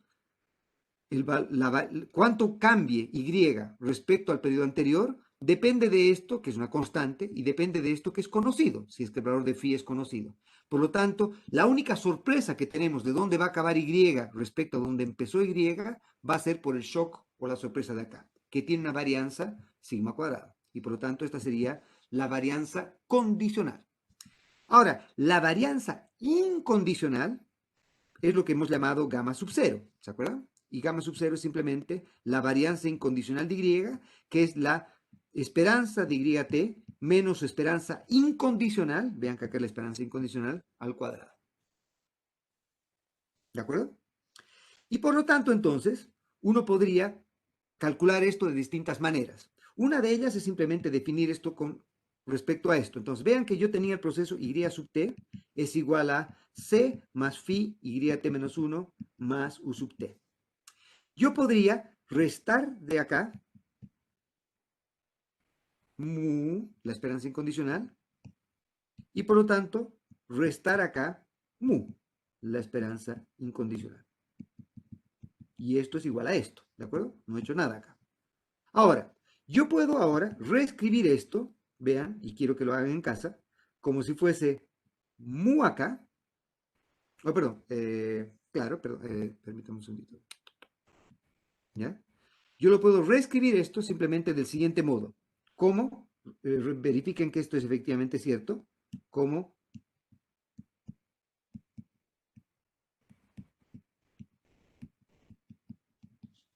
S1: cuánto cambie y respecto al periodo anterior depende de esto, que es una constante, y depende de esto que es conocido, si es que el valor de phi es conocido. Por lo tanto, la única sorpresa que tenemos de dónde va a acabar y respecto a dónde empezó y va a ser por el shock o la sorpresa de acá, que tiene una varianza sigma cuadrada. Y por lo tanto, esta sería la varianza condicional. Ahora, la varianza incondicional es lo que hemos llamado gamma sub cero, ¿se acuerdan? Y gamma sub cero es simplemente la varianza incondicional de y, que es la esperanza de y(t) menos su esperanza incondicional, vean que acá es la esperanza incondicional, al cuadrado. ¿De acuerdo? Y por lo tanto, entonces, uno podría calcular esto de distintas maneras. Una de ellas es simplemente definir esto con respecto a esto. Entonces, vean que yo tenía el proceso y sub t es igual a c más phi y(t-1) más u sub t. Yo podría restar de acá mu, la esperanza incondicional, y por lo tanto restar acá mu, la esperanza incondicional. Y esto es igual a esto, ¿de acuerdo? No he hecho nada acá. Ahora, yo puedo ahora reescribir esto, vean, y quiero que lo hagan en casa, como si fuese mu acá. Oh, perdón, claro, perdón, permítame un segundito. ¿Ya? Yo lo puedo reescribir esto simplemente del siguiente modo. ¿Cómo? Verifiquen que esto es efectivamente cierto. ¿Cómo?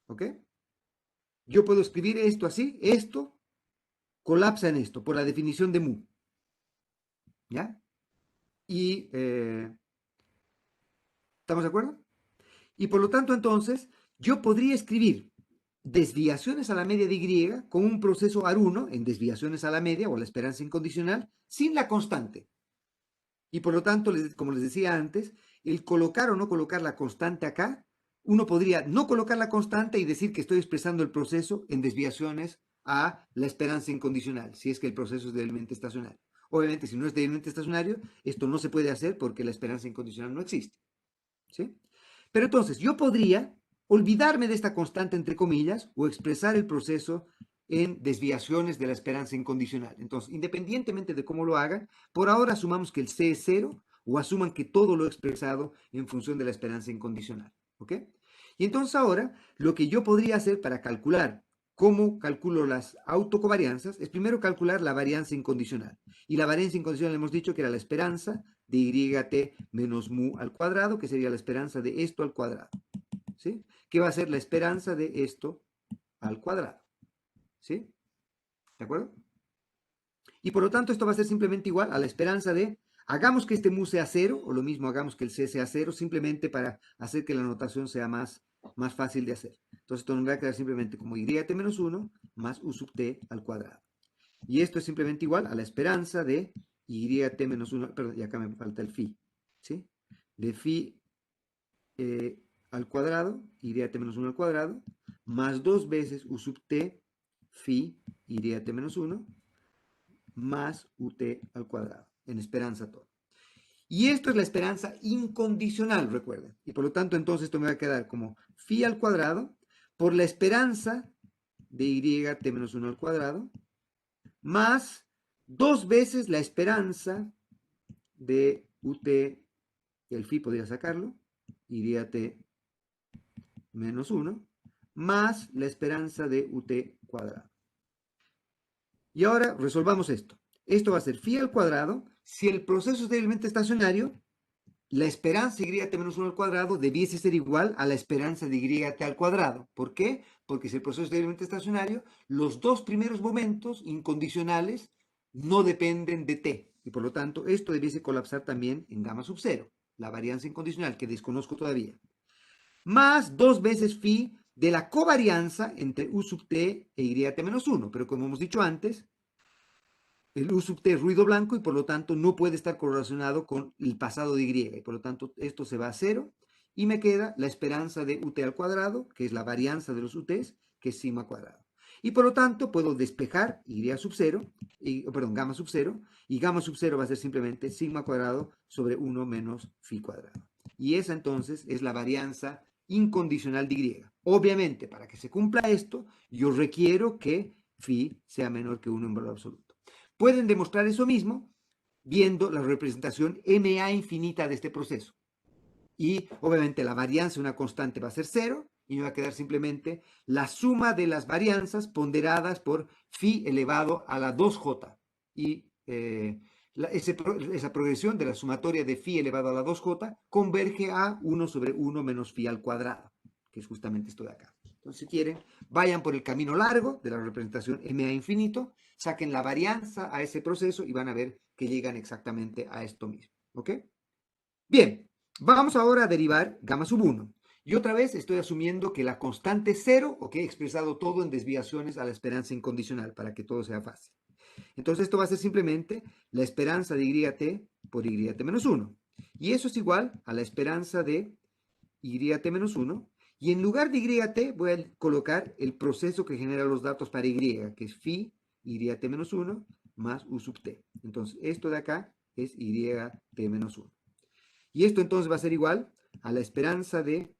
S1: ¿Ok? Yo puedo escribir esto así, esto colapsa en esto, por la definición de mu. ¿Ya? Y, ¿estamos de acuerdo? Y por lo tanto, entonces, yo podría escribir desviaciones a la media de Y con un proceso AR1 en desviaciones a la media o la esperanza incondicional sin la constante. Y por lo tanto, como les decía antes, el colocar o no colocar la constante acá, uno podría no colocar la constante y decir que estoy expresando el proceso en desviaciones a la esperanza incondicional, si es que el proceso es débilmente estacionario. Obviamente, si no es débilmente estacionario, esto no se puede hacer porque la esperanza incondicional no existe. ¿Sí? Pero entonces, yo podría olvidarme de esta constante entre comillas o expresar el proceso en desviaciones de la esperanza incondicional. Entonces, independientemente de cómo lo hagan, por ahora asumamos que el C es cero o asuman que todo lo he expresado en función de la esperanza incondicional. ¿Ok? Y entonces ahora, lo que yo podría hacer para calcular cómo calculo las autocovarianzas es primero calcular la varianza incondicional. Y la varianza incondicional hemos dicho que era la esperanza de YT menos mu al cuadrado, que sería la esperanza de esto al cuadrado. ¿Sí? ¿Qué va a ser la esperanza de esto al cuadrado? ¿Sí? ¿De acuerdo? Y por lo tanto esto va a ser simplemente igual a la esperanza de, hagamos que este mu sea cero, o lo mismo hagamos que el c sea cero, simplemente para hacer que la notación sea más fácil de hacer. Entonces esto nos va a quedar simplemente como YT menos 1 más u sub t al cuadrado. Y esto es simplemente igual a la esperanza de YT menos 1, perdón, y acá me falta el phi, ¿sí? De phi al cuadrado, YT menos 1 al cuadrado, más 2 veces u sub t phi YT menos 1, más ut al cuadrado, en esperanza todo. Y esto es la esperanza incondicional, recuerden. Y por lo tanto, entonces esto me va a quedar como phi al cuadrado por la esperanza de YT menos 1 al cuadrado, más 2 veces la esperanza de ut, el phi podría sacarlo, YT menos 1, más la esperanza de ut cuadrado. Y ahora resolvamos esto. Esto va a ser phi al cuadrado. Si el proceso es débilmente estacionario, la esperanza YT menos 1 al cuadrado debiese ser igual a la esperanza de YT al cuadrado. ¿Por qué? Porque si el proceso es débilmente estacionario, los dos primeros momentos incondicionales no dependen de t. Y por lo tanto, esto debiese colapsar también en gamma sub 0, la varianza incondicional que desconozco todavía. Más 2 veces phi de la covarianza entre u sub t e YT menos 1. Pero como hemos dicho antes, el U sub t es ruido blanco y por lo tanto no puede estar correlacionado con el pasado de Y. Y por lo tanto esto se va a cero y me queda la esperanza de UT al cuadrado, que es la varianza de los UTs, que es sigma cuadrado. Y por lo tanto puedo despejar Y sub 0, perdón, gamma sub 0, y gamma sub 0 va a ser simplemente sigma cuadrado sobre 1 menos phi cuadrado. Y esa entonces es la varianza incondicional de Y. Obviamente, para que se cumpla esto, yo requiero que phi sea menor que 1 en valor absoluto. Pueden demostrar eso mismo viendo la representación MA infinita de este proceso. Y obviamente la varianza, una constante, va a ser cero y me va a quedar simplemente la suma de las varianzas ponderadas por phi elevado a la 2j. Y esa progresión de la sumatoria de phi elevado a la 2j converge a 1 sobre 1 menos phi al cuadrado, que es justamente esto de acá. Entonces, si quieren, vayan por el camino largo de la representación MA infinito, saquen la varianza a ese proceso y van a ver que llegan exactamente a esto mismo. ¿Ok? Bien, vamos ahora a derivar gamma sub 1. Y otra vez estoy asumiendo que la constante es 0, ¿ok? He expresado todo en desviaciones a la esperanza incondicional para que todo sea fácil. Entonces esto va a ser simplemente la esperanza de YT por YT menos 1. Y eso es igual a la esperanza de YT menos 1. Y en lugar de YT voy a colocar el proceso que genera los datos para Y, que es phi YT menos 1 más U sub t. Entonces esto de acá es YT menos 1. Y esto entonces va a ser igual a la esperanza de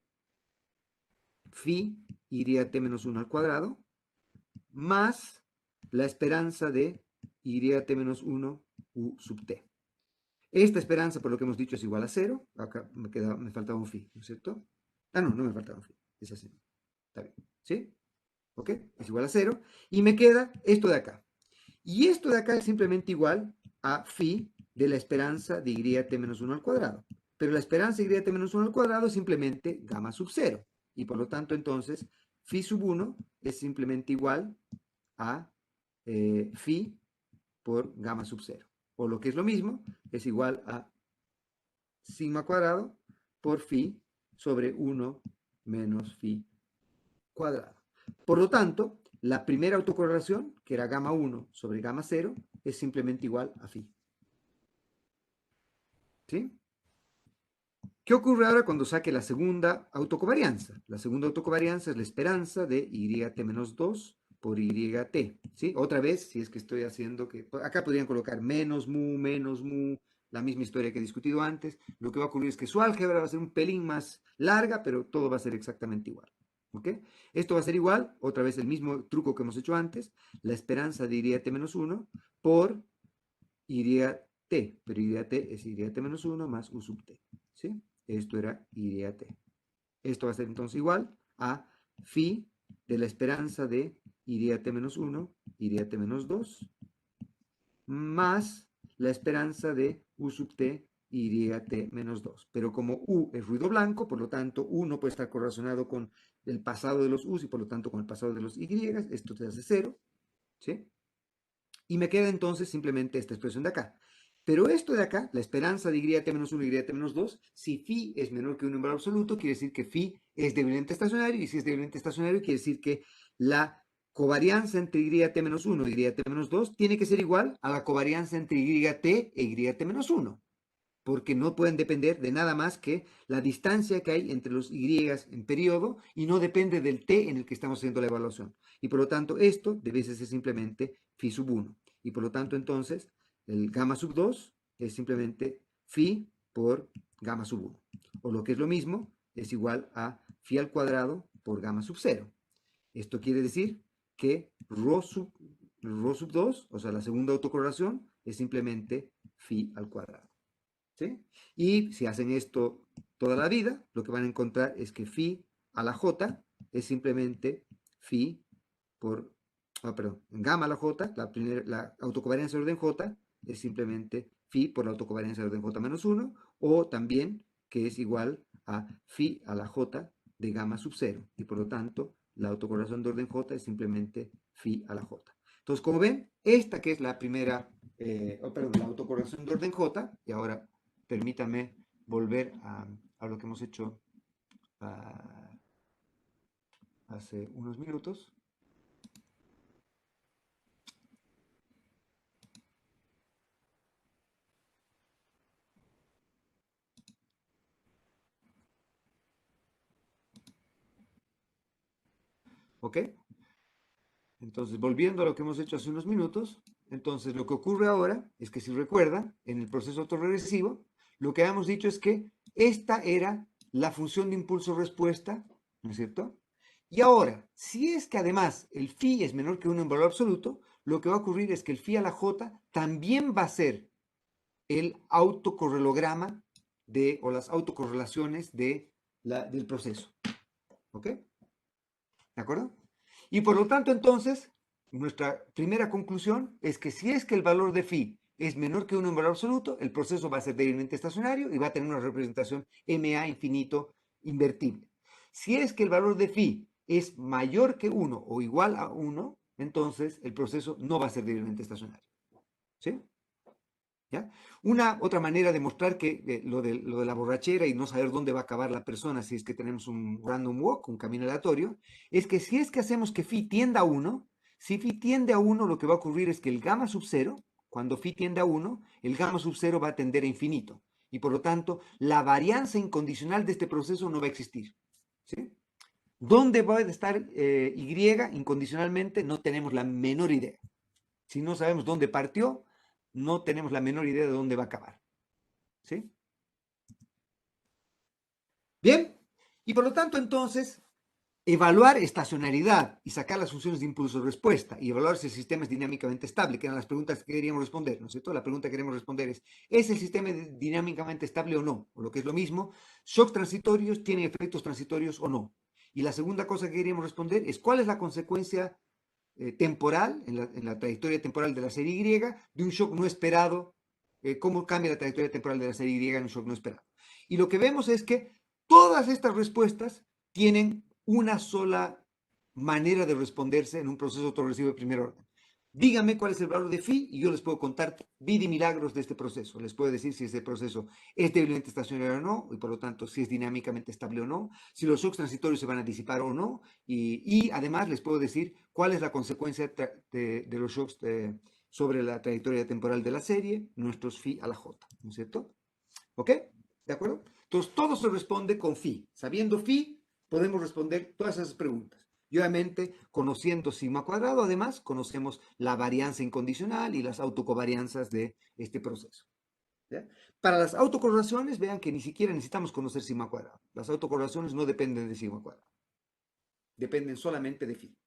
S1: phi YT menos 1 al cuadrado más la esperanza de YT menos 1 U sub t. Esta esperanza, por lo que hemos dicho, es igual a 0. Acá me faltaba un phi, ¿no es cierto? Ah, no, no me faltaba un phi. Es así. Está bien. ¿Sí? ¿Ok? Es igual a 0. Y me queda esto de acá. Y esto de acá es simplemente igual a phi de la esperanza de YT menos 1 al cuadrado. Pero la esperanza de YT menos 1 al cuadrado es simplemente gamma sub 0. Y por lo tanto, entonces, phi sub 1 es simplemente igual a phi por gamma sub 0. O lo que es lo mismo, es igual a sigma cuadrado por phi sobre 1 menos phi cuadrado. Por lo tanto, la primera autocorrelación, que era gamma 1 sobre gamma 0, es simplemente igual a phi. ¿Sí? ¿Qué ocurre ahora cuando saque la segunda autocovarianza? La segunda autocovarianza es la esperanza de YT menos 2 por YT. ¿Sí? Otra vez, si es que estoy haciendo que... Acá podrían colocar menos mu, la misma historia que he discutido antes. Lo que va a ocurrir es que su álgebra va a ser un pelín más larga, pero todo va a ser exactamente igual. ¿Ok? Esto va a ser igual, otra vez el mismo truco que hemos hecho antes, la esperanza de YT menos 1 por YT, pero YT es YT menos 1 más U sub t. ¿Sí? Esto era YT. Esto va a ser entonces igual a phi de la esperanza de YT menos 1, YT menos 2, más la esperanza de U sub t YT menos 2. Pero como U es ruido blanco, por lo tanto U no puede estar correlacionado con el pasado de los U's y por lo tanto con el pasado de los Y, esto te hace 0, ¿sí? Y me queda entonces simplemente esta expresión de acá. Pero esto de acá, la esperanza de YT menos 1 y YT menos 2, si phi es menor que 1 en valor absoluto, quiere decir que phi es débilmente estacionario, y si es débilmente estacionario, quiere decir que la covarianza entre YT menos 1 y YT menos 2 tiene que ser igual a la covarianza entre YT e YT menos 1, porque no pueden depender de nada más que la distancia que hay entre los Y en periodo y no depende del T en el que estamos haciendo la evaluación. Y por lo tanto, esto debe ser simplemente phi sub 1. Y por lo tanto, entonces, el gamma sub 2 es simplemente phi por gamma sub 1. O lo que es lo mismo, es igual a phi al cuadrado por gamma sub 0. Esto quiere decir que rho sub 2, o sea, la segunda autocorrelación, es simplemente phi al cuadrado. ¿Sí? Y si hacen esto toda la vida, lo que van a encontrar es que phi a la j es simplemente phi por, perdón, gamma a la j, la autocovariancia de orden j, es simplemente phi por la autocovariancia de orden j menos 1, o también que es igual a phi a la j de gamma sub 0, y por lo tanto la autocorrelación de orden j es simplemente phi a la j. Entonces, como ven, esta que es la primera, perdón, la autocorrelación de orden j, y ahora permítame volver a lo que hemos hecho hace unos minutos. ¿Ok? Entonces, volviendo a lo que hemos hecho hace unos minutos, entonces lo que ocurre ahora es que si recuerdan, en el proceso autorregresivo, lo que habíamos dicho es que esta era la función de impulso-respuesta, ¿no es cierto? Y ahora, si es que además el phi es menor que 1 en valor absoluto, lo que va a ocurrir es que el phi a la j también va a ser el autocorrelograma o las autocorrelaciones del proceso. ¿Ok? ¿De acuerdo? Y por lo tanto, entonces, nuestra primera conclusión es que si es que el valor de phi es menor que 1 en valor absoluto, el proceso va a ser débilmente estacionario y va a tener una representación MA infinito invertible. Si es que el valor de phi es mayor que 1 o igual a 1, entonces el proceso no va a ser débilmente estacionario. ¿Sí? ¿Ya? Una otra manera de mostrar que lo de la borrachera y no saber dónde va a acabar la persona si es que tenemos un random walk, un camino aleatorio, es que si es que hacemos que phi tienda a 1, si phi tiende a 1, lo que va a ocurrir es que el gamma sub 0, cuando phi tiende a 1, el gamma sub 0 va a tender a infinito. Y por lo tanto, la varianza incondicional de este proceso no va a existir. ¿Sí? ¿Dónde va a estar Y incondicionalmente? No tenemos la menor idea. Si no sabemos dónde partió, no tenemos la menor idea de dónde va a acabar. ¿Sí? Bien, y por lo tanto entonces, evaluar estacionalidad y sacar las funciones de impulso-respuesta y evaluar si el sistema es dinámicamente estable, que eran las preguntas que queríamos responder, ¿no es cierto? La pregunta que queremos responder ¿es el sistema dinámicamente estable o no? O lo que es lo mismo, ¿shocks transitorios tienen efectos transitorios o no? Y la segunda cosa que queríamos responder es ¿cuál es la consecuencia temporal, en la trayectoria temporal de la serie Y, de un shock no esperado? ¿Cómo cambia la trayectoria temporal de la serie Y en un shock no esperado? Y lo que vemos es que todas estas respuestas tienen una sola manera de responderse en un proceso autorregresivo de primer orden. Díganme cuál es el valor de phi y yo les puedo contar vida y milagros de este proceso. Les puedo decir si este proceso es débilmente estacionario o no, y por lo tanto si es dinámicamente estable o no, si los shocks transitorios se van a disipar o no, y además les puedo decir cuál es la consecuencia de los shocks sobre la trayectoria temporal de la serie, nuestros phi a la j, ¿no es cierto? ¿Ok? ¿De acuerdo? Entonces todo se responde con phi. Sabiendo phi, podemos responder todas esas preguntas. Y obviamente, conociendo sigma cuadrado, además, conocemos la varianza incondicional y las autocovarianzas de este proceso. ¿Ya? Para las autocorrelaciones, vean que ni siquiera necesitamos conocer sigma cuadrado. Las autocorrelaciones no dependen de sigma cuadrado. Dependen solamente de phi.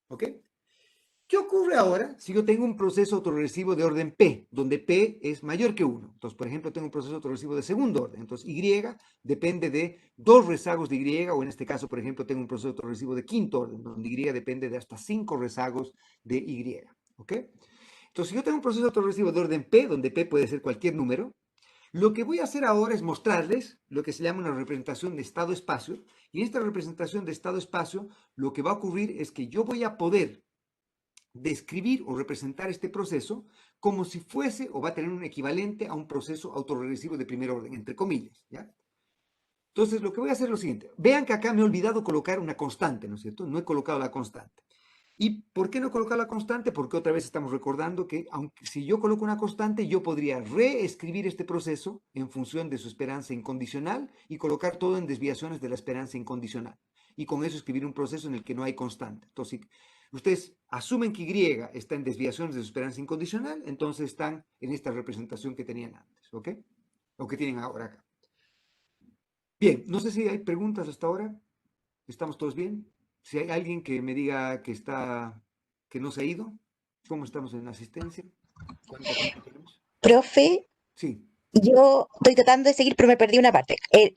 S1: ¿Ok? ¿Qué ocurre ahora si yo tengo un proceso autorregresivo de orden P, donde P es mayor que 1? Entonces, por ejemplo, tengo un proceso autorregresivo de segundo orden. Entonces, Y depende de dos rezagos de Y, o en este caso, por ejemplo, tengo un proceso autorregresivo de quinto orden, donde Y depende de hasta 5 rezagos de Y. ¿Ok? Entonces, si yo tengo un proceso autorregresivo de orden P, donde P puede ser cualquier número, lo que voy a hacer ahora es mostrarles lo que se llama una representación de estado-espacio. Y en esta representación de estado-espacio, lo que va a ocurrir es que yo voy a poder describir o representar este proceso como si fuese o va a tener un equivalente a un proceso autorregresivo de primer orden, entre comillas, ¿ya? Entonces, lo que voy a hacer es lo siguiente. Vean que acá me he olvidado colocar una constante, ¿no es cierto? No he colocado la constante. ¿Y por qué no he colocado la constante? Porque otra vez estamos recordando que aunque si yo coloco una constante, yo podría reescribir este proceso en función de su esperanza incondicional y colocar todo en desviaciones de la esperanza incondicional. Y con eso escribir un proceso en el que no hay constante. Entonces, ustedes asumen que Y está en desviaciones de su esperanza incondicional, entonces están en esta representación que tenían antes, ¿ok? O que tienen ahora acá. Bien, no sé si hay preguntas hasta ahora. ¿Estamos todos bien? Si hay alguien que me diga que no se ha ido, ¿cómo estamos en asistencia? ¿Cuánta gente tenemos?
S2: Profe,
S1: Sí,
S2: yo estoy tratando de seguir, pero me perdí una parte.
S1: bien.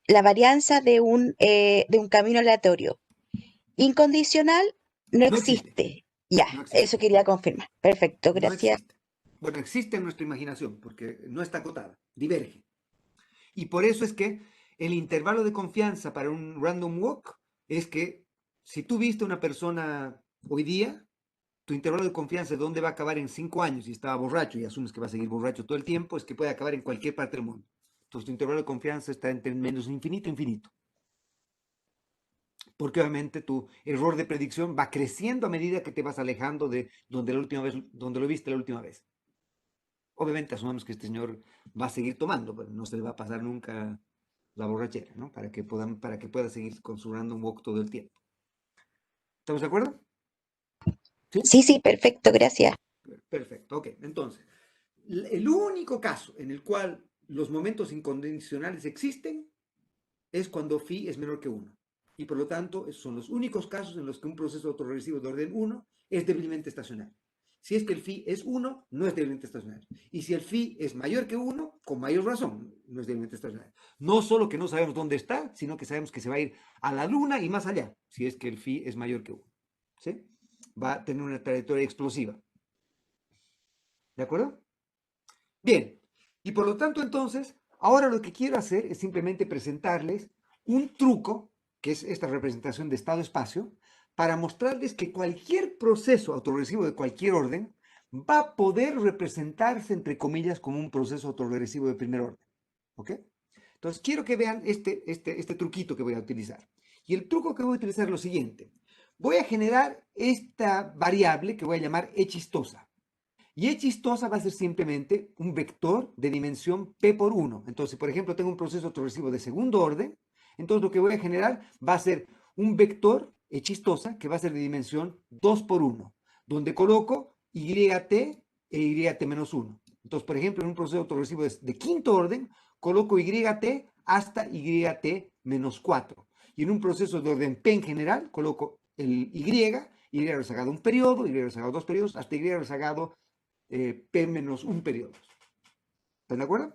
S2: La varianza de un camino aleatorio incondicional no
S1: No existe,
S2: existe. Ya,
S1: no existe,
S2: eso quería confirmar. Perfecto,
S1: no
S2: gracias.
S1: existe. Bueno, existe en nuestra imaginación porque no está acotada, diverge. Y por eso es que el intervalo de confianza para un random walk es que si tú viste a una persona hoy día, tu intervalo de confianza de dónde va a acabar en 5 años y estaba borracho y asumes que va a seguir borracho todo el tiempo, es que puede acabar en cualquier parte del mundo. Entonces tu intervalo de confianza está entre menos infinito e infinito. Porque obviamente tu error de predicción va creciendo a medida que te vas alejando de donde la última vez, donde lo viste la última vez. Obviamente asumamos que este señor va a seguir tomando, pero no se le va a pasar nunca la borrachera, ¿no? Para que pueda seguir con su random walk todo el tiempo. ¿Estamos de acuerdo? ¿Sí?
S2: Sí, sí, perfecto, gracias.
S1: Perfecto, ok. Entonces, el único caso en el cual los momentos incondicionales existen es cuando phi es menor que 1. Y por lo tanto, esos son los únicos casos en los que un proceso autorregresivo de orden 1 es débilmente estacionario. Si es que el phi es 1, no es débilmente estacionario. Y si el phi es mayor que 1, con mayor razón, no es débilmente estacionario. No solo que no sabemos dónde está, sino que sabemos que se va a ir a la luna y más allá, si es que el phi es mayor que 1. ¿Sí? Va a tener una trayectoria explosiva. ¿De acuerdo? Bien, y por lo tanto entonces, ahora lo que quiero hacer es simplemente presentarles un truco, que es esta representación de estado-espacio, para mostrarles que cualquier proceso autorregresivo de cualquier orden va a poder representarse, entre comillas, como un proceso autorregresivo de primer orden. ¿Ok? Entonces, quiero que vean este truquito que voy a utilizar. Y el truco que voy a utilizar es lo siguiente. Voy a generar esta variable que voy a llamar E chistosa. Y E chistosa va a ser simplemente un vector de dimensión P por 1. Entonces, por ejemplo, tengo un proceso autorregresivo de segundo orden. Entonces, lo que voy a generar va a ser un vector E chistosa que va a ser de dimensión 2 por 1, donde coloco YT e YT menos 1. Entonces, por ejemplo, en un proceso autorregresivo de quinto orden, coloco YT hasta YT menos 4. Y en un proceso de orden P en general, coloco el Y rezagado un periodo, Y rezagado dos periodos, hasta Y rezagado P menos un periodo. ¿Están de acuerdo?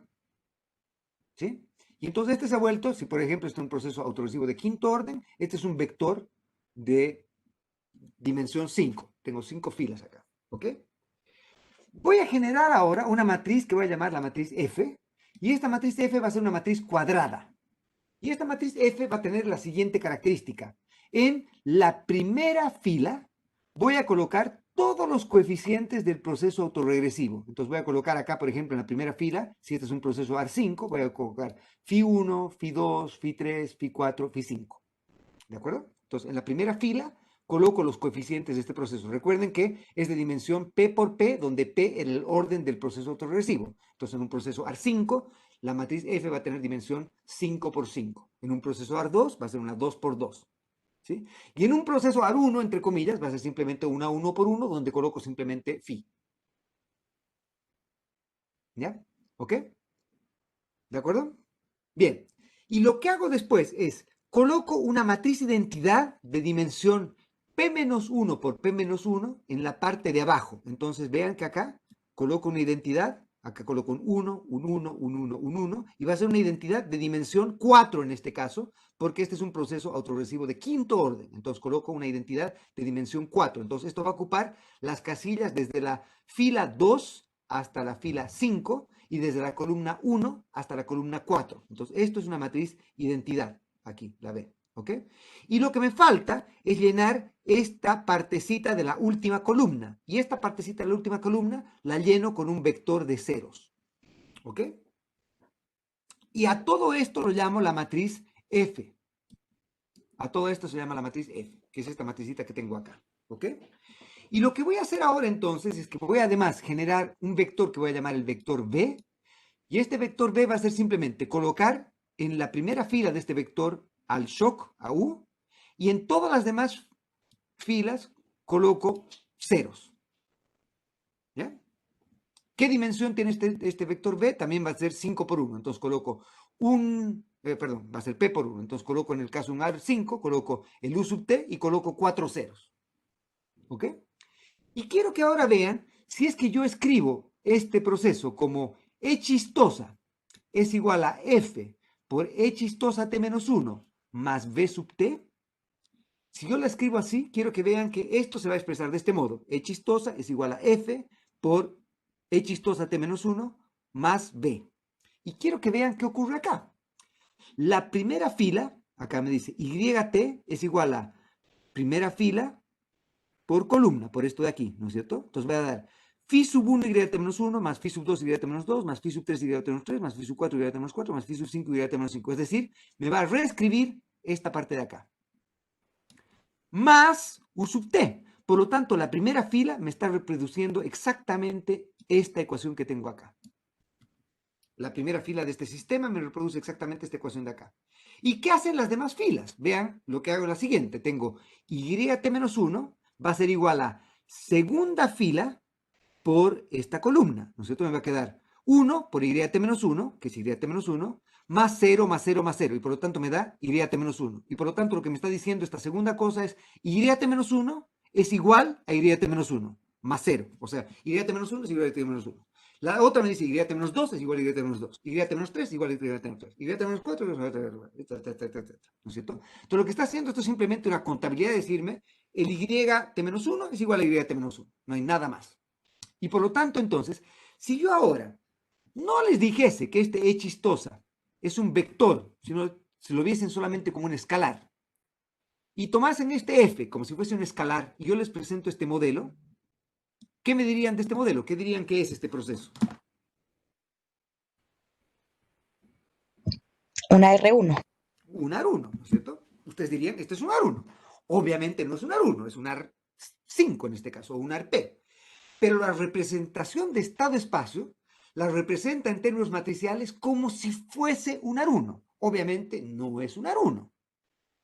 S1: ¿Sí? Y entonces este se ha vuelto, si por ejemplo está en un proceso autorresivo de quinto orden, este es un vector de dimensión 5. Tengo 5 filas acá. ¿Ok? Voy a generar ahora una matriz que voy a llamar la matriz F. Y esta matriz F va a ser una matriz cuadrada. Y esta matriz F va a tener la siguiente característica. En la primera fila voy a colocar todos los coeficientes del proceso autorregresivo. Entonces voy a colocar acá, por ejemplo, en la primera fila, si este es un proceso AR5, voy a colocar Φ1, Φ2, Φ3, Φ4, Φ5. ¿De acuerdo? Entonces, en la primera fila coloco los coeficientes de este proceso. Recuerden que es de dimensión P por P, donde P es el orden del proceso autorregresivo. Entonces, en un proceso AR5, la matriz F va a tener dimensión 5 por 5. En un proceso AR2 va a ser una 2 por 2. ¿Sí? Y en un proceso AR1, entre comillas, va a ser simplemente una 1 por 1, donde coloco simplemente Φ. ¿Ya? ¿Ok? ¿De acuerdo? Bien. Y lo que hago después es, coloco una matriz identidad de dimensión P-1 por P-1 en la parte de abajo. Entonces vean que acá coloco una identidad, acá coloco un 1, un 1, un 1, un 1, y va a ser una identidad de dimensión 4 en este caso, porque este es un proceso autorresivo de quinto orden. Entonces coloco una identidad de dimensión 4. Entonces esto va a ocupar las casillas desde la fila 2 hasta la fila 5 y desde la columna 1 hasta la columna 4. Entonces esto es una matriz identidad. Aquí la ven. ¿Ok? Y lo que me falta es llenar esta partecita de la última columna. Y esta partecita de la última columna la lleno con un vector de ceros. ¿Ok? Y a todo esto lo llamo la matriz F. A todo esto se llama la matriz F, que es esta matricita que tengo acá. ¿Ok? Y lo que voy a hacer ahora entonces es que voy a además generar un vector que voy a llamar el vector B. Y este vector B va a ser simplemente colocar en la primera fila de este vector al shock, a U, y en todas las demás filas coloco ceros. ¿Ya? ¿Qué dimensión tiene este vector B? También va a ser 5 por 1. Entonces coloco va a ser P por 1. Entonces coloco en el caso un AR5, coloco el U sub T y coloco 4 ceros. ¿Ok? Y quiero que ahora vean si es que yo escribo este proceso como E chistosa es igual a F por E chistosa T menos 1 más B sub T. Si yo la escribo así, quiero que vean que esto se va a expresar de este modo. E chistosa es igual a F por E chistosa T menos 1 más B. Y quiero que vean qué ocurre acá. La primera fila, acá me dice YT es igual a primera fila por columna, por esto de aquí, ¿no es cierto? Entonces voy a dar Φ sub 1 YT menos 1, más Φ sub 2 YT menos 2, más Φ sub 3 YT menos 3, más Φ sub 4 YT menos 4, más Φ sub 5 YT menos 5. Es decir, me va a reescribir esta parte de acá. Más U sub T. Por lo tanto, la primera fila me está reproduciendo exactamente esta ecuación que tengo acá. La primera fila de este sistema me reproduce exactamente esta ecuación de acá. ¿Y qué hacen las demás filas? Vean lo que hago en la siguiente. Tengo YT menos 1 va a ser igual a segunda fila por esta columna, ¿no es cierto? Me va a quedar 1 por YT menos 1, que es YT menos 1, más 0, más 0, más 0, y por lo tanto me da YT menos 1. Y por lo tanto lo que me está diciendo esta segunda cosa es YT menos 1 es igual a YT menos 1, más 0. O sea, YT menos 1 es igual a YT menos 1. La otra me dice YT menos 2 es igual a YT menos 2. YT menos 3 es igual a YT menos 3. YT menos 4 es igual a ¿no es cierto? Entonces lo que está haciendo esto es simplemente una contabilidad de decirme el YT menos 1 es igual a YT menos 1. No hay nada más. Y por lo tanto, entonces, si yo ahora no les dijese que este E chistosa es un vector, sino se lo viesen solamente como un escalar, y tomasen este F como si fuese un escalar, y yo les presento este modelo, ¿qué me dirían de este modelo? ¿Qué dirían que es este proceso?
S2: Una R1.
S1: Un AR1, ¿no es cierto? Ustedes dirían, este es un AR1. Obviamente no es un AR1, es un AR5 en este caso, o un ARP. Pero la representación de estado-espacio la representa en términos matriciales como si fuese un AR1. Obviamente no es un AR1,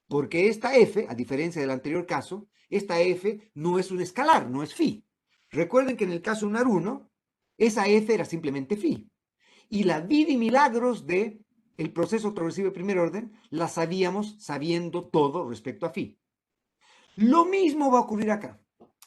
S1: porque esta F, a diferencia del anterior caso, esta F no es un escalar, no es phi. Recuerden que en el caso de un AR1, esa F era simplemente phi. Y la vida y milagros de el proceso autorrecibo de primer orden la sabíamos sabiendo todo respecto a phi. Lo mismo va a ocurrir acá.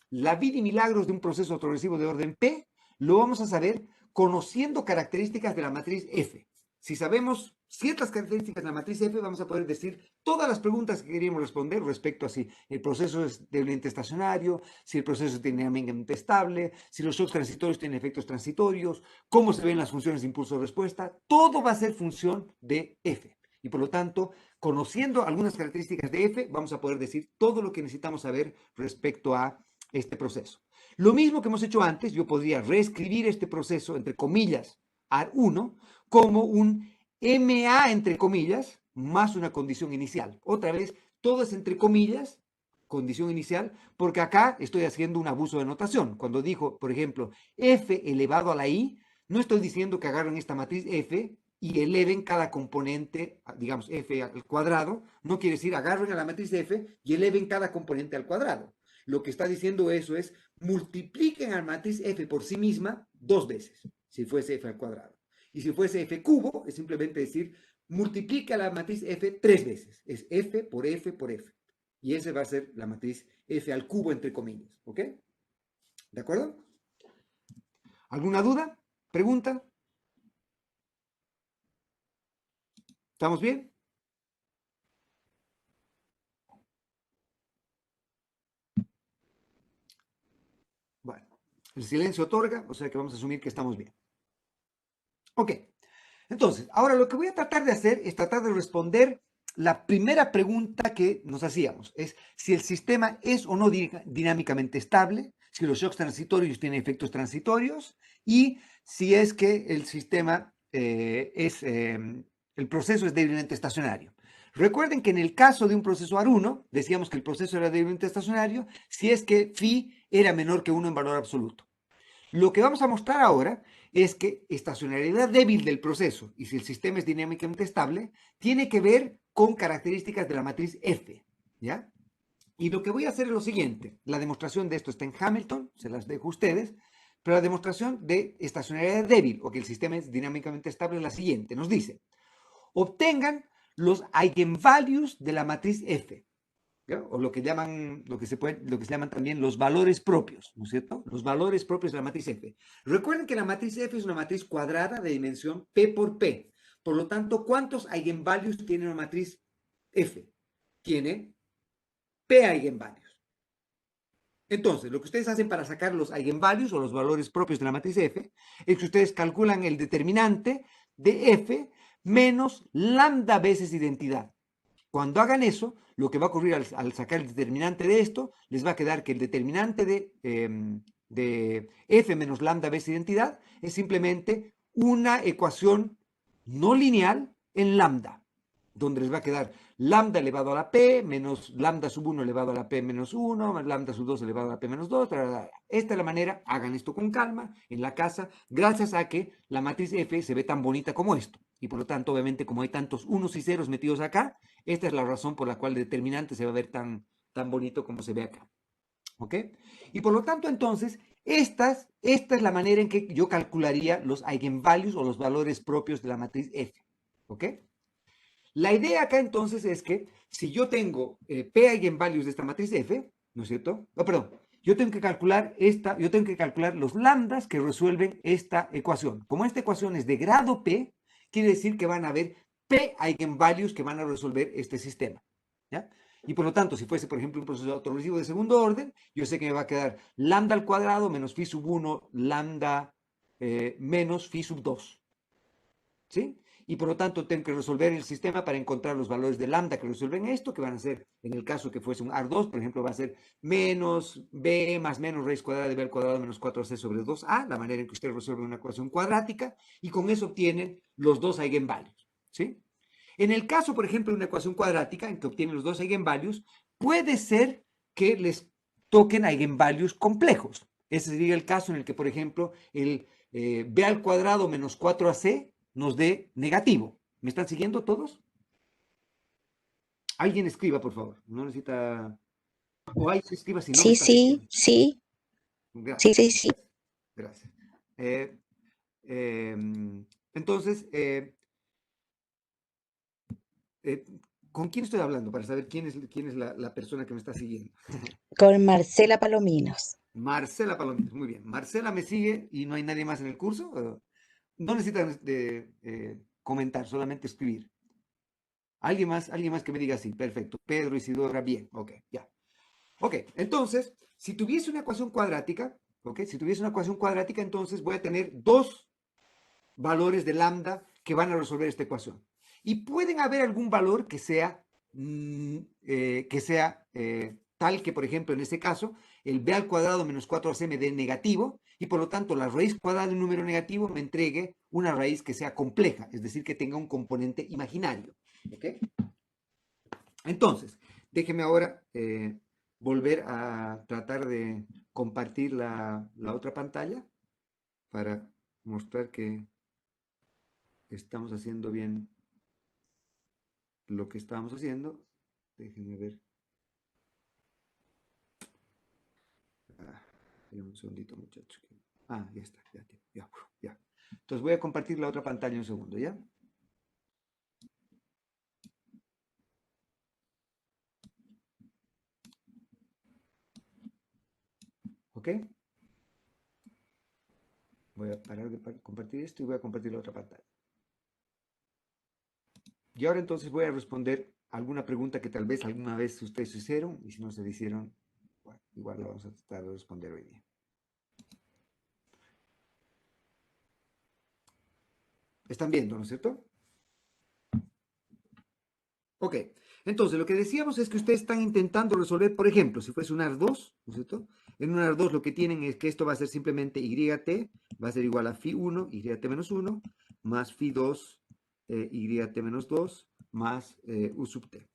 S1: La vida y milagros de un proceso autorrecibo de orden P lo vamos a saber conociendo características de la matriz F. Si sabemos ciertas características de la matriz F, vamos a poder decir todas las preguntas que queríamos responder respecto a si el proceso es deblemente estacionario, si el proceso es dinámicamente estable, si los shocks transitorios tienen efectos transitorios, cómo se ven las funciones de impulso-respuesta. Todo va a ser función de F. Y por lo tanto, conociendo algunas características de F, vamos a poder decir todo lo que necesitamos saber respecto a este proceso. Lo mismo que hemos hecho antes, yo podría reescribir este proceso, entre comillas, A1, como un MA, entre comillas, más una condición inicial. Otra vez, todo es entre comillas, condición inicial, porque acá estoy haciendo un abuso de notación. Cuando digo, por ejemplo, F elevado a la I, no estoy diciendo que agarren esta matriz F y eleven cada componente, digamos, F al cuadrado. No quiere decir agarren a la matriz F y eleven cada componente al cuadrado. Lo que está diciendo eso es multipliquen a la matriz F por sí misma 2 veces, si fuese F al cuadrado. Y si fuese F cubo, es simplemente decir, multiplica la matriz F 3 veces. Es F por F por F. Y esa va a ser la matriz F al cubo, entre comillas. ¿Ok? ¿De acuerdo? ¿Alguna duda? ¿Pregunta? ¿Estamos bien? Bueno, el silencio otorga, o sea que vamos a asumir que estamos bien. Ok, entonces, ahora lo que voy a tratar de hacer es tratar de responder la primera pregunta que nos hacíamos, es si el sistema es o no dinámicamente estable, si los shocks transitorios tienen efectos transitorios y si es que el sistema el proceso es deblemente estacionario. Recuerden que en el caso de un proceso AR1, decíamos que el proceso era deblemente estacionario si es que phi era menor que 1 en valor absoluto. Lo que vamos a mostrar ahora es que estacionalidad débil del proceso y si el sistema es dinámicamente estable tiene que ver con características de la matriz F, ¿ya? Y lo que voy a hacer es lo siguiente. La demostración de esto está en Hamilton, se las dejo a ustedes, pero la demostración de estacionalidad débil o que el sistema es dinámicamente estable es la siguiente. Nos dice, obtengan los eigenvalues de la matriz F. ¿Ya? O lo que llaman, lo que se llaman también los valores propios, ¿no es cierto? Los valores propios de la matriz F. Recuerden que la matriz F es una matriz cuadrada de dimensión P por P. Por lo tanto, ¿cuántos eigenvalues tiene una matriz F? Tiene P eigenvalues. Entonces, lo que ustedes hacen para sacar los eigenvalues o los valores propios de la matriz F es que ustedes calculan el determinante de F menos lambda veces identidad. Cuando hagan eso, lo que va a ocurrir al sacar el determinante de esto, les va a quedar que el determinante de f menos lambda veces identidad es simplemente una ecuación no lineal en lambda, donde les va a quedar lambda elevado a la p menos lambda sub 1 elevado a la p menos 1, más lambda sub 2 elevado a la p menos 2. Esta es la manera, hagan esto con calma en la casa, gracias a que la matriz F se ve tan bonita como esto. Y por lo tanto, obviamente, como hay tantos unos y ceros metidos acá, esta es la razón por la cual el determinante se va a ver tan bonito como se ve acá. ¿Ok? Y por lo tanto, entonces, esta es la manera en que yo calcularía los eigenvalues o los valores propios de la matriz F. ¿Ok? La idea acá entonces es que si yo tengo P eigenvalues de esta matriz F, ¿no es cierto? No, perdón, yo tengo que calcular los lambdas que resuelven esta ecuación. Como esta ecuación es de grado P, quiere decir que van a haber P eigenvalues que van a resolver este sistema. ¿Ya? Y por lo tanto, si fuese, por ejemplo, un proceso autorrecibo de segundo orden, yo sé que me va a quedar lambda al cuadrado menos phi sub 1, lambda menos phi sub 2. ¿Sí? Y por lo tanto tengo que resolver el sistema para encontrar los valores de lambda que resuelven esto, que van a ser, en el caso que fuese un R2, por ejemplo, va a ser menos b más menos raíz cuadrada de b al cuadrado menos 4c sobre 2a, la manera en que usted resuelve una ecuación cuadrática, y con eso obtienen los dos eigenvalues. ¿Sí? En el caso, por ejemplo, de una ecuación cuadrática en que obtienen los dos eigenvalues, puede ser que les toquen eigenvalues complejos. Ese sería el caso en el que, por ejemplo, el b al cuadrado menos 4ac nos dé negativo. ¿Me están siguiendo todos? Alguien escriba, por favor. No necesita... O alguien escriba si no me
S2: Sí,
S1: está
S2: sí,
S1: siguiendo.
S2: sí, sí,
S1: Gracias.
S2: sí, sí.
S1: Gracias. Eh, entonces, ¿Con quién estoy hablando? Para saber quién es la persona que me está siguiendo.
S2: Con Marcela Palominos.
S1: Marcela Palominos, muy bien. Marcela me sigue y no hay nadie más en el curso. No necesitan comentar, solamente escribir. Alguien más que me diga sí, perfecto. Pedro, Isidora, bien, ok, ya. Ok, entonces, si tuviese una ecuación cuadrática, ok, si tuviese una ecuación cuadrática, entonces voy a tener dos valores de lambda que van a resolver esta ecuación. Y pueden haber algún valor que sea, tal que, por ejemplo, en este caso, el b al cuadrado menos 4ac me dé negativo, y por lo tanto la raíz cuadrada de un número negativo me entregue una raíz que sea compleja, es decir, que tenga un componente imaginario. ¿Ok? Entonces, déjeme ahora volver a tratar de compartir la otra pantalla para mostrar que estamos haciendo bien lo que estábamos haciendo. Déjenme ver. Ah, un segundito, muchachos. Ah, ya está, ya. Entonces voy a compartir la otra pantalla un segundo, ¿ya? ¿Ok? Voy a parar de compartir esto y voy a compartir la otra pantalla. Y ahora entonces voy a responder alguna pregunta que tal vez alguna vez ustedes hicieron, y si no se la hicieron, bueno, igual la vamos a tratar de responder hoy día. ¿Están viendo, no es cierto? Ok, entonces lo que decíamos es que ustedes están intentando resolver, por ejemplo, si fuese un AR2, ¿no es cierto? En un AR2 lo que tienen es que esto va a ser simplemente YT, va a ser igual a Φ1, YT menos 1, más Φ2, YT menos 2, más U sub T.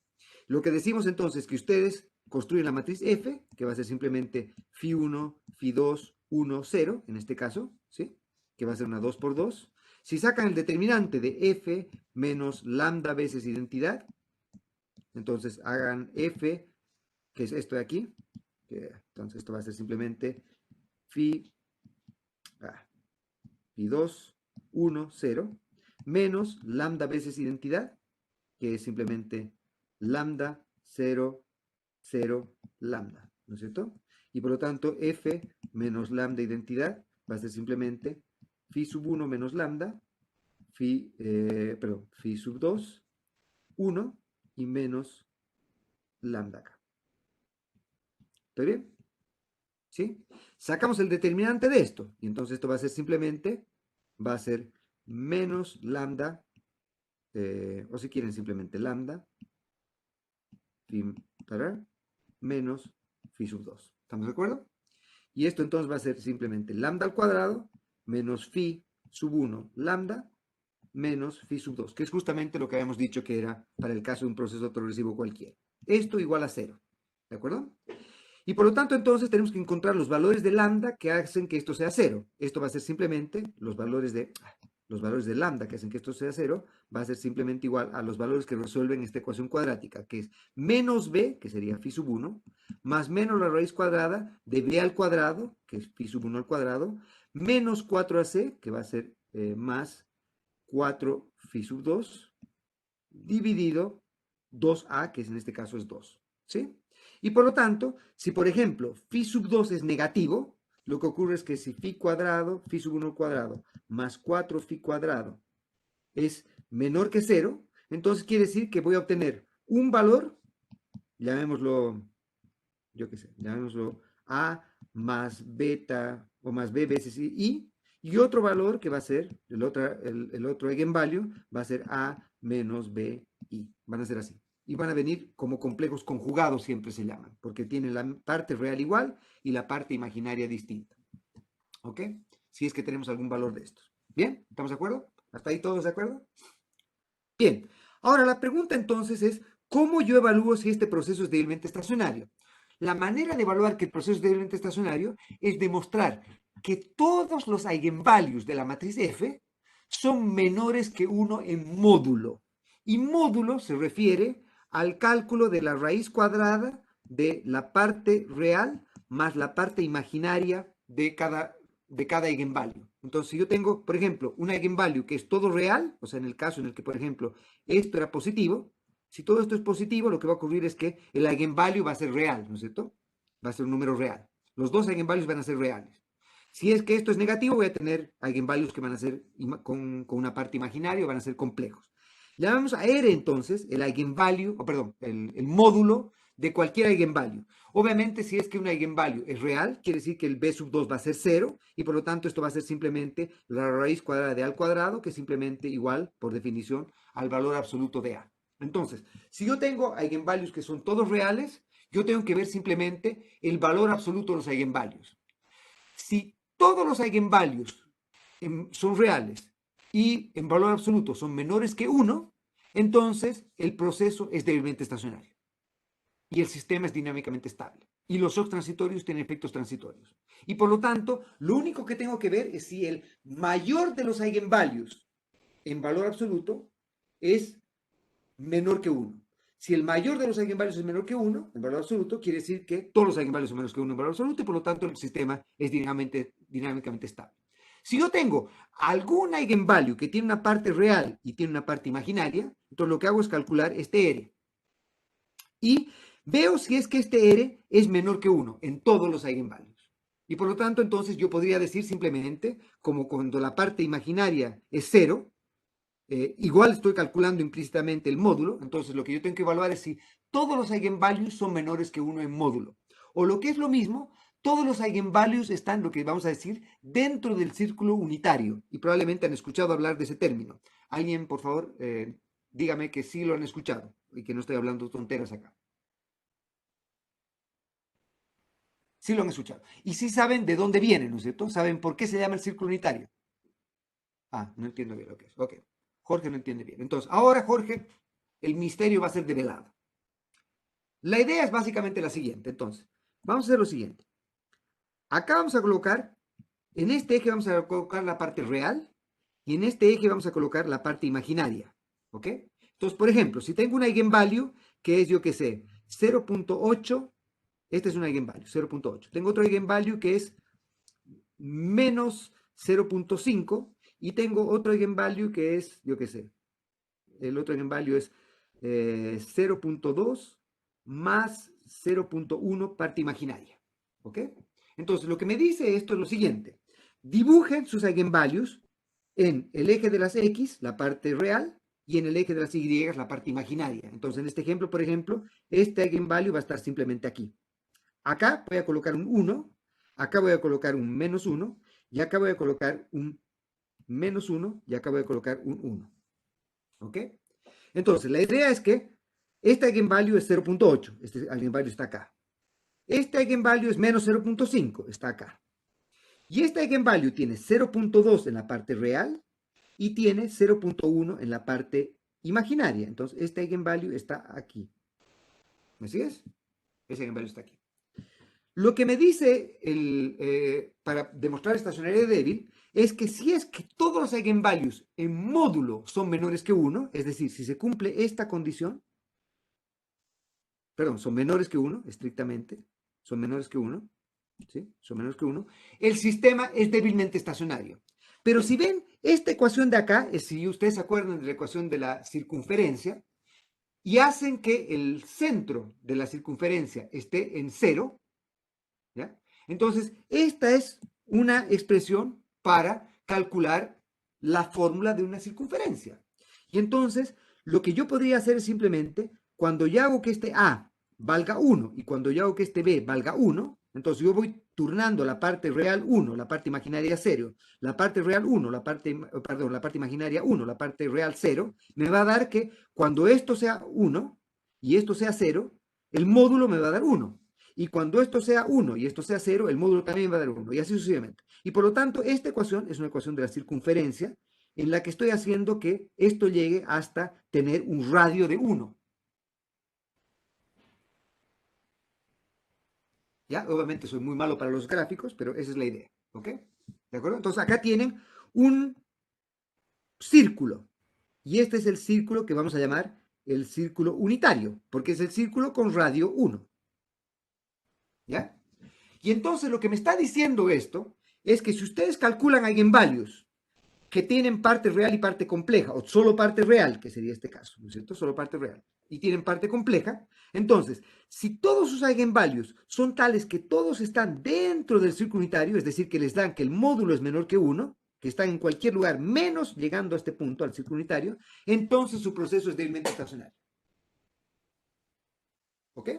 S1: Lo que decimos entonces es que ustedes construyen la matriz F, que va a ser simplemente Φ1, Φ2, 1, 0, en este caso, ¿sí? Que va a ser una 2 por 2. Si sacan el determinante de F menos lambda veces identidad, entonces hagan F, que es esto de aquí, entonces esto va a ser simplemente Φ, Φ2, 1, 0, menos lambda veces identidad, que es simplemente lambda 0, 0, lambda, ¿no es cierto? Y por lo tanto, F menos lambda identidad va a ser simplemente phi sub 1 menos lambda, phi sub 2, 1 y menos lambda acá. ¿Está bien? ¿Sí? Sacamos el determinante de esto, y entonces esto va a ser simplemente, va a ser menos lambda, o si quieren simplemente lambda, phi, menos phi sub 2. ¿Estamos de acuerdo? Y esto entonces va a ser simplemente lambda al cuadrado menos phi sub 1 lambda menos phi sub 2, que es justamente lo que habíamos dicho que era para el caso de un proceso progresivo cualquiera. Esto igual a 0. ¿De acuerdo? Y por lo tanto entonces tenemos que encontrar los valores de lambda que hacen que esto sea 0. Esto va a ser simplemente los valores de lambda que hacen que esto sea 0, va a ser simplemente igual a los valores que resuelven esta ecuación cuadrática, que es menos b, que sería phi sub 1, más menos la raíz cuadrada de b al cuadrado, que es phi sub 1 al cuadrado, menos 4ac, que va a ser más 4 phi sub 2, dividido 2a, que en este caso es 2. ¿Sí? Y por lo tanto, si por ejemplo phi sub 2 es negativo, lo que ocurre es que si phi cuadrado, phi sub 1 al cuadrado, más 4 phi cuadrado es menor que 0, entonces quiere decir que voy a obtener un valor, llamémoslo, yo qué sé, llamémoslo a más beta o más b veces i, y otro valor que va a ser, el otro eigenvalue, va a ser a menos b i. Van a ser así. Y van a venir como complejos conjugados, siempre se llaman, porque tienen la parte real igual y la parte imaginaria distinta. ¿Ok? Si es que tenemos algún valor de estos. ¿Bien? ¿Estamos de acuerdo? ¿Hasta ahí todos de acuerdo? Bien. Ahora la pregunta entonces es, ¿cómo yo evalúo si este proceso es débilmente estacionario? La manera de evaluar que el proceso es débilmente estacionario es demostrar que todos los eigenvalues de la matriz F son menores que 1 en módulo. Y módulo se refiere al cálculo de la raíz cuadrada de la parte real más la parte imaginaria de cada eigenvalue. Entonces, si yo tengo, por ejemplo, un eigenvalue que es todo real, o sea, en el caso en el que, por ejemplo, esto era positivo, Si todo esto es positivo, lo que va a ocurrir es que el eigenvalue va a ser real, ¿no es cierto? Va a ser un número real. Los dos eigenvalues van a ser reales. Si es que esto es negativo, voy a tener eigenvalues que van a ser con una parte imaginaria, van a ser complejos. Llamamos a R entonces el eigenvalue, o perdón, el módulo de cualquier eigenvalue. Obviamente, si es que un eigenvalue es real, quiere decir que el b sub 2 va a ser 0, y por lo tanto esto va a ser simplemente la raíz cuadrada de a al cuadrado, que es simplemente igual, por definición, al valor absoluto de a. Entonces, si yo tengo eigenvalues que son todos reales, yo tengo que ver simplemente el valor absoluto de los eigenvalues. Si todos los eigenvalues son reales y en valor absoluto son menores que 1, entonces el proceso es débilmente estacionario y el sistema es dinámicamente estable. Y los shocks transitorios tienen efectos transitorios. Y por lo tanto, lo único que tengo que ver es si el mayor de los eigenvalues en valor absoluto es menor que 1. Si el mayor de los eigenvalues es menor que 1 en valor absoluto, quiere decir que todos los eigenvalues son menores que 1 en valor absoluto y por lo tanto el sistema es dinámicamente estable. Si yo tengo algún eigenvalue que tiene una parte real y tiene una parte imaginaria, entonces lo que hago es calcular este R. Y veo si es que este R es menor que 1 en todos los eigenvalues. Y por lo tanto, entonces yo podría decir simplemente, como cuando la parte imaginaria es 0, igual estoy calculando implícitamente el módulo, entonces lo que yo tengo que evaluar es si todos los eigenvalues son menores que 1 en módulo. O lo que es lo mismo, todos los eigenvalues están, lo que vamos a decir, dentro del círculo unitario. Y probablemente han escuchado hablar de ese término. Alguien, por favor, dígame que sí lo han escuchado y que no estoy hablando tonteras acá. Sí lo han escuchado. Y sí saben de dónde viene, ¿no es cierto? ¿Saben por qué se llama el círculo unitario? Ah, no entiendo bien lo que es. Ok. Jorge no entiende bien. Entonces, ahora Jorge, el misterio va a ser develado. La idea es básicamente la siguiente. Entonces, vamos a hacer lo siguiente. Acá vamos a colocar, en este eje vamos a colocar la parte real y en este eje vamos a colocar la parte imaginaria. ¿Ok? Entonces, por ejemplo, si tengo un eigenvalue que es, yo qué sé, 0.8, este es un eigenvalue, 0.8. Tengo otro eigenvalue que es menos 0.5 y tengo otro eigenvalue que es, yo qué sé, el otro eigenvalue es 0.2 más 0.1 parte imaginaria. ¿Ok? Entonces, lo que me dice esto es lo siguiente. Dibujen sus eigenvalues en el eje de las X, la parte real, y en el eje de las Y, la parte imaginaria. Entonces, en este ejemplo, por ejemplo, este eigenvalue va a estar simplemente aquí. Acá voy a colocar un 1, acá voy a colocar un menos 1, y acá voy a colocar un menos 1, y acá voy a colocar un 1. ¿Ok? Entonces, la idea es que este eigenvalue es 0.8, este eigenvalue está acá. Este eigenvalue es menos 0.5, está acá. Y este eigenvalue tiene 0.2 en la parte real y tiene 0.1 en la parte imaginaria. Entonces, este eigenvalue está aquí. ¿Me sigues? Ese eigenvalue está aquí. Lo que me dice para demostrar estacionariedad débil es que si es que todos los eigenvalues en módulo son menores que 1, es decir, si se cumple esta condición, perdón, son menores que 1, estrictamente, son menores que 1, ¿sí? Son menores que 1, el sistema es débilmente estacionario. Pero si ven, esta ecuación de acá, si ustedes se acuerdan de la ecuación de la circunferencia, y hacen que el centro de la circunferencia esté en 0, ¿ya? Entonces, esta es una expresión para calcular la fórmula de una circunferencia. Y entonces, lo que yo podría hacer es simplemente, cuando yo hago que este A valga 1 y cuando yo hago que este B valga 1, entonces yo voy turnando la parte real 1, la parte imaginaria 0, la parte real 1, la parte imaginaria 1, la parte real 0, me va a dar que cuando esto sea 1 y esto sea 0, el módulo me va a dar 1. Y cuando esto sea 1 y esto sea 0, el módulo también va a dar 1, y así sucesivamente. Y por lo tanto, esta ecuación es una ecuación de la circunferencia en la que estoy haciendo que esto llegue hasta tener un radio de 1. ¿Ya? Obviamente soy muy malo para los gráficos, pero esa es la idea. ¿Ok? ¿De acuerdo? Entonces acá tienen un círculo. Y este es el círculo que vamos a llamar el círculo unitario, porque es el círculo con radio 1. ¿Ya? Y entonces lo que me está diciendo esto es que si ustedes calculan eigenvalues que tienen parte real y parte compleja, o solo parte real, que sería este caso, ¿no es cierto? Solo parte real. Y tienen parte compleja. Entonces, si todos sus eigenvalues son tales que todos están dentro del círculo unitario, es decir, que les dan que el módulo es menor que 1, que están en cualquier lugar menos llegando a este punto, al círculo unitario, entonces su proceso es débilmente estacionario. ¿Ok?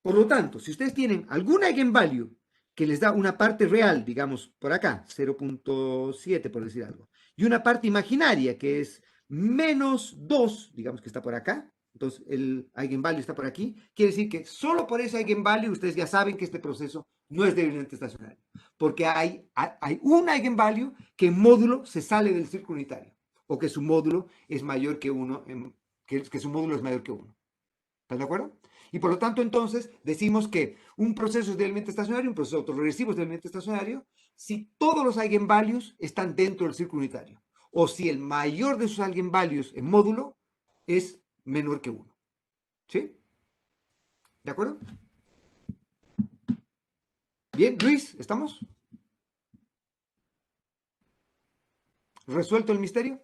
S1: Por lo tanto, si ustedes tienen algún eigenvalue que les da una parte real, digamos por acá, 0.7 por decir algo, y una parte imaginaria que es menos 2, digamos que está por acá, entonces el eigenvalue está por aquí, quiere decir que solo por ese eigenvalue ustedes ya saben que este proceso no es débilmente estacionario, porque hay un eigenvalue que en módulo se sale del círculo unitario, o que su módulo es mayor que 1, que su módulo es mayor que 1. ¿Estás de acuerdo? Y por lo tanto, entonces, decimos que un proceso es débilmente estacionario, un proceso autorregresivo es débilmente estacionario, si todos los eigenvalues están dentro del círculo unitario, o si el mayor de sus eigenvalues en módulo es menor que 1. ¿Sí? ¿De acuerdo? Bien, Luis, ¿estamos? ¿Resuelto el misterio?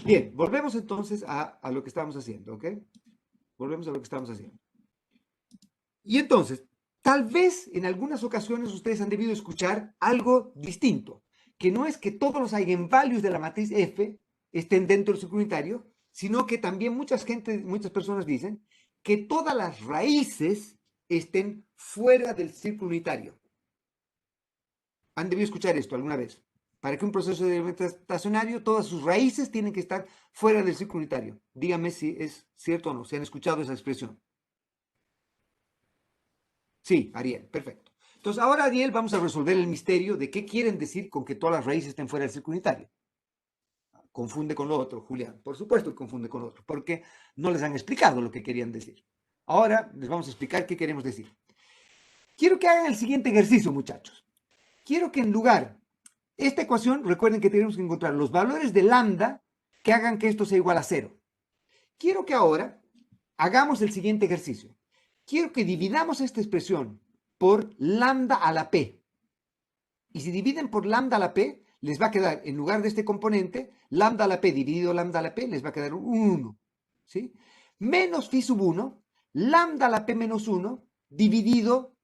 S1: Bien, volvemos entonces a lo que estamos haciendo, ¿ok? Volvemos a lo que estamos haciendo. Y entonces, tal vez en algunas ocasiones ustedes han debido escuchar algo distinto, que no es que todos los eigenvalues de la matriz F estén dentro del círculo unitario, sino que también muchas personas dicen que todas las raíces estén fuera del círculo unitario. ¿Han debido escuchar esto alguna vez? Para que un proceso de estacionario, todas sus raíces tienen que estar fuera del círculo unitario. Díganme si es cierto o no, si han escuchado esa expresión. Sí, Ariel, perfecto. Entonces, ahora, Ariel, vamos a resolver el misterio de qué quieren decir con que todas las raíces estén fuera del círculo unitario. Confunde con lo otro, Julián. Por supuesto que confunde con lo otro, porque no les han explicado lo que querían decir. Ahora les vamos a explicar qué queremos decir. Quiero que hagan el siguiente ejercicio, muchachos. Quiero que en lugar, esta ecuación, recuerden que tenemos que encontrar los valores de lambda que hagan que esto sea igual a 0. Quiero que ahora hagamos el siguiente ejercicio. Quiero que dividamos esta expresión por lambda a la p. Y si dividen por lambda a la p, les va a quedar, en lugar de este componente, lambda a la p dividido lambda a la p, les va a quedar un 1. ¿Sí? Menos phi sub 1, lambda a la p menos 1, dividido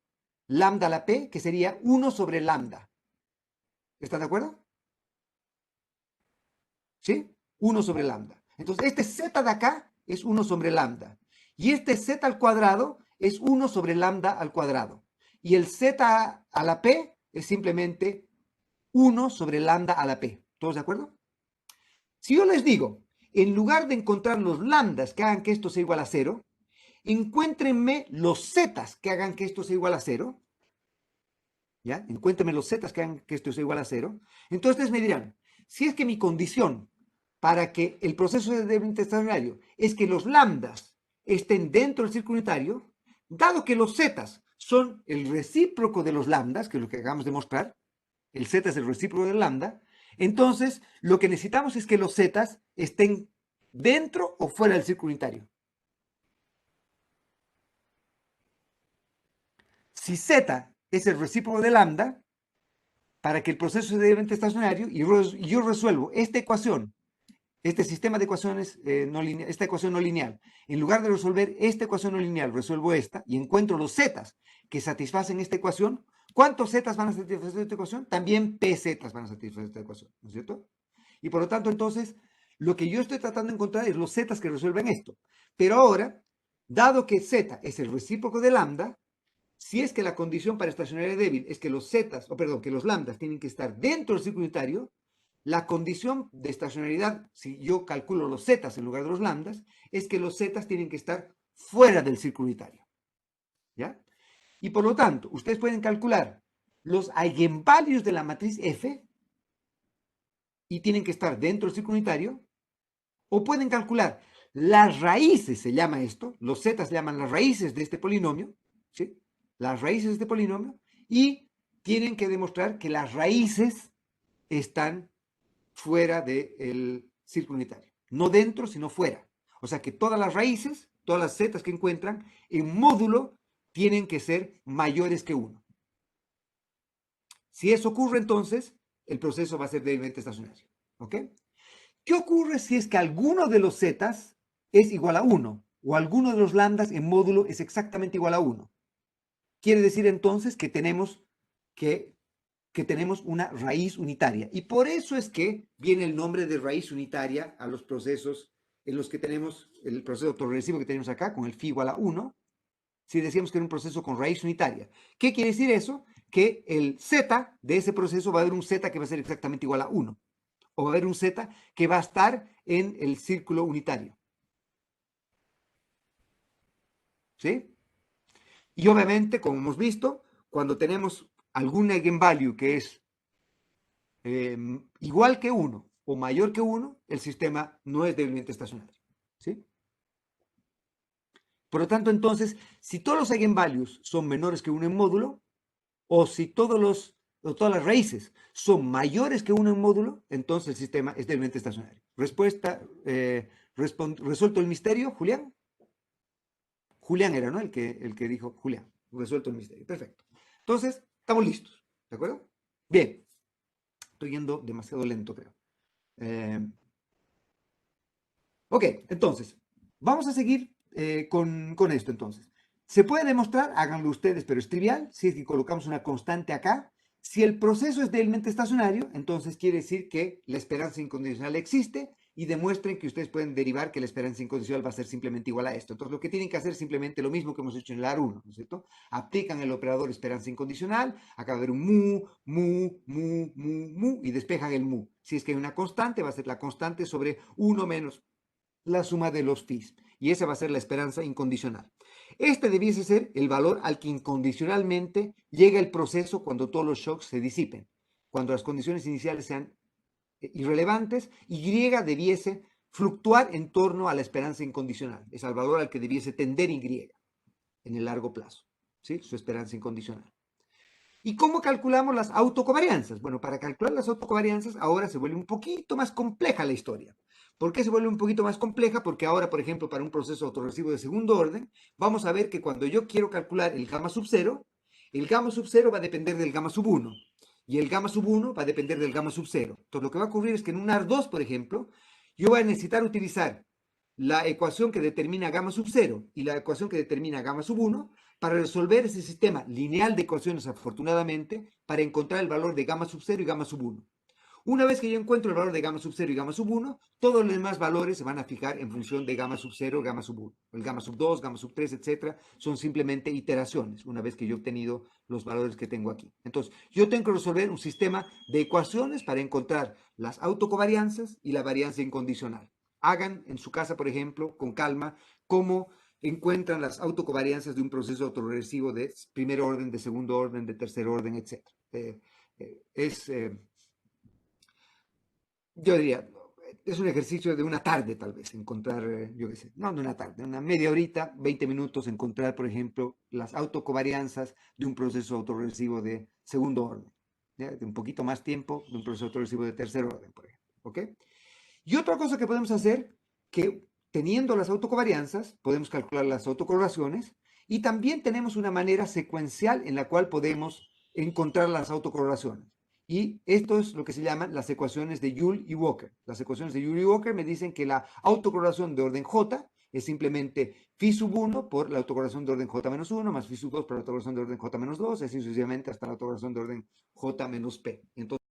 S1: lambda a la p, que sería 1 sobre lambda. ¿Están de acuerdo? ¿Sí? 1 sobre lambda. Entonces, este z de acá es 1 sobre lambda. Y este z al cuadrado es 1 sobre lambda al cuadrado. Y el z a la p es simplemente 1 sobre lambda a la p. ¿Todos de acuerdo? Si yo les digo, en lugar de encontrar los lambdas que hagan que esto sea igual a 0, encuéntrenme los zetas que hagan que esto sea igual a 0. ¿Ya? Encuéntrenme los zetas que hagan que esto sea igual a 0. Entonces ustedes me dirán, si es que mi condición para que el proceso de débilmente estacionario es que los lambdas estén dentro del círculo unitario, dado que los zetas son el recíproco de los lambdas, que es lo que acabamos de mostrar, el z es el recíproco del lambda, entonces lo que necesitamos es que los zetas estén dentro o fuera del círculo unitario. Si z es el recíproco de lambda, para que el proceso sea débilmente estacionario, y yo resuelvo esta ecuación, este sistema de ecuaciones no lineal, esta ecuación no lineal, en lugar de resolver esta ecuación no lineal, resuelvo esta y encuentro los zetas que satisfacen esta ecuación. ¿Cuántos zetas van a satisfacer esta ecuación? También p zetas van a satisfacer esta ecuación, ¿no es cierto? Y por lo tanto, entonces, lo que yo estoy tratando de encontrar es los zetas que resuelven esto. Pero ahora, dado que z es el recíproco de lambda, si es que la condición para estacionaria débil es que los zetas, o perdón, que los lambdas tienen que estar dentro del círculo unitario, la condición de estacionariedad, si yo calculo los zetas en lugar de los lambdas, es que los zetas tienen que estar fuera del círculo unitario. ¿Ya? Y por lo tanto, ustedes pueden calcular los eigenvalues de la matriz F y tienen que estar dentro del círculo unitario, o pueden calcular las raíces, se llama esto, los zetas se llaman las raíces de este polinomio, ¿sí? Las raíces de este polinomio, y tienen que demostrar que las raíces están fuera del círculo unitario. No dentro, sino fuera. O sea que todas las raíces, todas las zetas que encuentran en módulo tienen que ser mayores que 1. Si eso ocurre, entonces, el proceso va a ser débilmente estacionario. ¿Ok? ¿Qué ocurre si es que alguno de los zetas es igual a 1 o alguno de los lambdas en módulo es exactamente igual a 1? Quiere decir entonces que tenemos una raíz unitaria. Y por eso es que viene el nombre de raíz unitaria a los procesos en los que tenemos el proceso autorregresivo que tenemos acá, con el phi igual a 1, si decíamos que era un proceso con raíz unitaria. ¿Qué quiere decir eso? Que el z de ese proceso va a haber un z que va a ser exactamente igual a 1. O va a haber un z que va a estar en el círculo unitario. ¿Sí? Y obviamente, como hemos visto, cuando tenemos algún eigenvalue que es igual que 1 o mayor que 1, el sistema no es débilmente estacionario. ¿Sí? Por lo tanto, entonces, si todos los eigenvalues son menores que 1 en módulo, o si todas las raíces son mayores que 1 en módulo, entonces el sistema es débilmente estacionario. Respuesta, resuelto el misterio, Julián. Julián era, ¿no? El que dijo, Julián, resuelto el misterio. Perfecto. Entonces, estamos listos, ¿de acuerdo? Bien. Estoy yendo demasiado lento, creo. Ok, entonces, vamos a seguir con esto, entonces. Se puede demostrar, háganlo ustedes, pero es trivial, si es que colocamos una constante acá. Si el proceso es débilmente estacionario, entonces quiere decir que la esperanza incondicional existe y demuestren que ustedes pueden derivar que la esperanza incondicional va a ser simplemente igual a esto. Entonces, lo que tienen que hacer es simplemente lo mismo que hemos hecho en el AR1, ¿no es cierto? Aplican el operador esperanza incondicional, acá va a haber un mu, y despejan el mu. Si es que hay una constante, va a ser la constante sobre 1 menos la suma de los phis. Y esa va a ser la esperanza incondicional. Este debiese ser el valor al que incondicionalmente llega el proceso cuando todos los shocks se disipen. Cuando las condiciones iniciales sean irrelevantes, Y debiese fluctuar en torno a la esperanza incondicional. Es el valor al que debiese tender Y en el largo plazo. ¿Sí? Su esperanza incondicional. ¿Y cómo calculamos las autocovarianzas? Bueno, para calcular las autocovarianzas ahora se vuelve un poquito más compleja la historia. ¿Por qué se vuelve un poquito más compleja? Porque ahora, por ejemplo, para un proceso autorregresivo de segundo orden, vamos a ver que cuando yo quiero calcular el gamma sub 0, el gamma sub 0 va a depender del gamma sub 1. Y el gamma sub 1 va a depender del gamma sub 0. Entonces, lo que va a ocurrir es que en un AR2, por ejemplo, yo voy a necesitar utilizar la ecuación que determina gamma sub 0 y la ecuación que determina gamma sub 1 para resolver ese sistema lineal de ecuaciones, afortunadamente, para encontrar el valor de gamma sub 0 y gamma sub 1. Una vez que yo encuentro el valor de gamma sub 0 y gamma sub 1, todos los demás valores se van a fijar en función de gamma sub 0, gamma sub 1. El gamma sub 2, gamma sub 3, etcétera, son simplemente iteraciones, una vez que yo he obtenido los valores que tengo aquí. Entonces, yo tengo que resolver un sistema de ecuaciones para encontrar las autocovarianzas y la varianza incondicional. Hagan en su casa, por ejemplo, con calma, cómo encuentran las autocovarianzas de un proceso autorregresivo de primer orden, de segundo orden, de tercer orden, etc. Yo diría, es un ejercicio de una tarde tal vez, encontrar, yo qué sé, no de una tarde, una media horita, 20 minutos, encontrar, por ejemplo, las autocovarianzas de un proceso autorregresivo de segundo orden, ¿ya? De un poquito más tiempo, de un proceso autorregresivo de tercer orden, por ejemplo, ¿ok? Y otra cosa que podemos hacer, que teniendo las autocovarianzas, podemos calcular las autocorrelaciones y también tenemos una manera secuencial en la cual podemos encontrar las autocorrelaciones. Y esto es lo que se llaman las ecuaciones de Joule y Walker. Las ecuaciones de Joule y Walker me dicen que la autocorrelación de orden J es simplemente phi sub 1 por la autocorrelación de orden J menos 1 más phi sub 2 por la autocorrelación de orden J menos 2, así sucesivamente hasta la autocorrelación de orden J menos P. Entonces,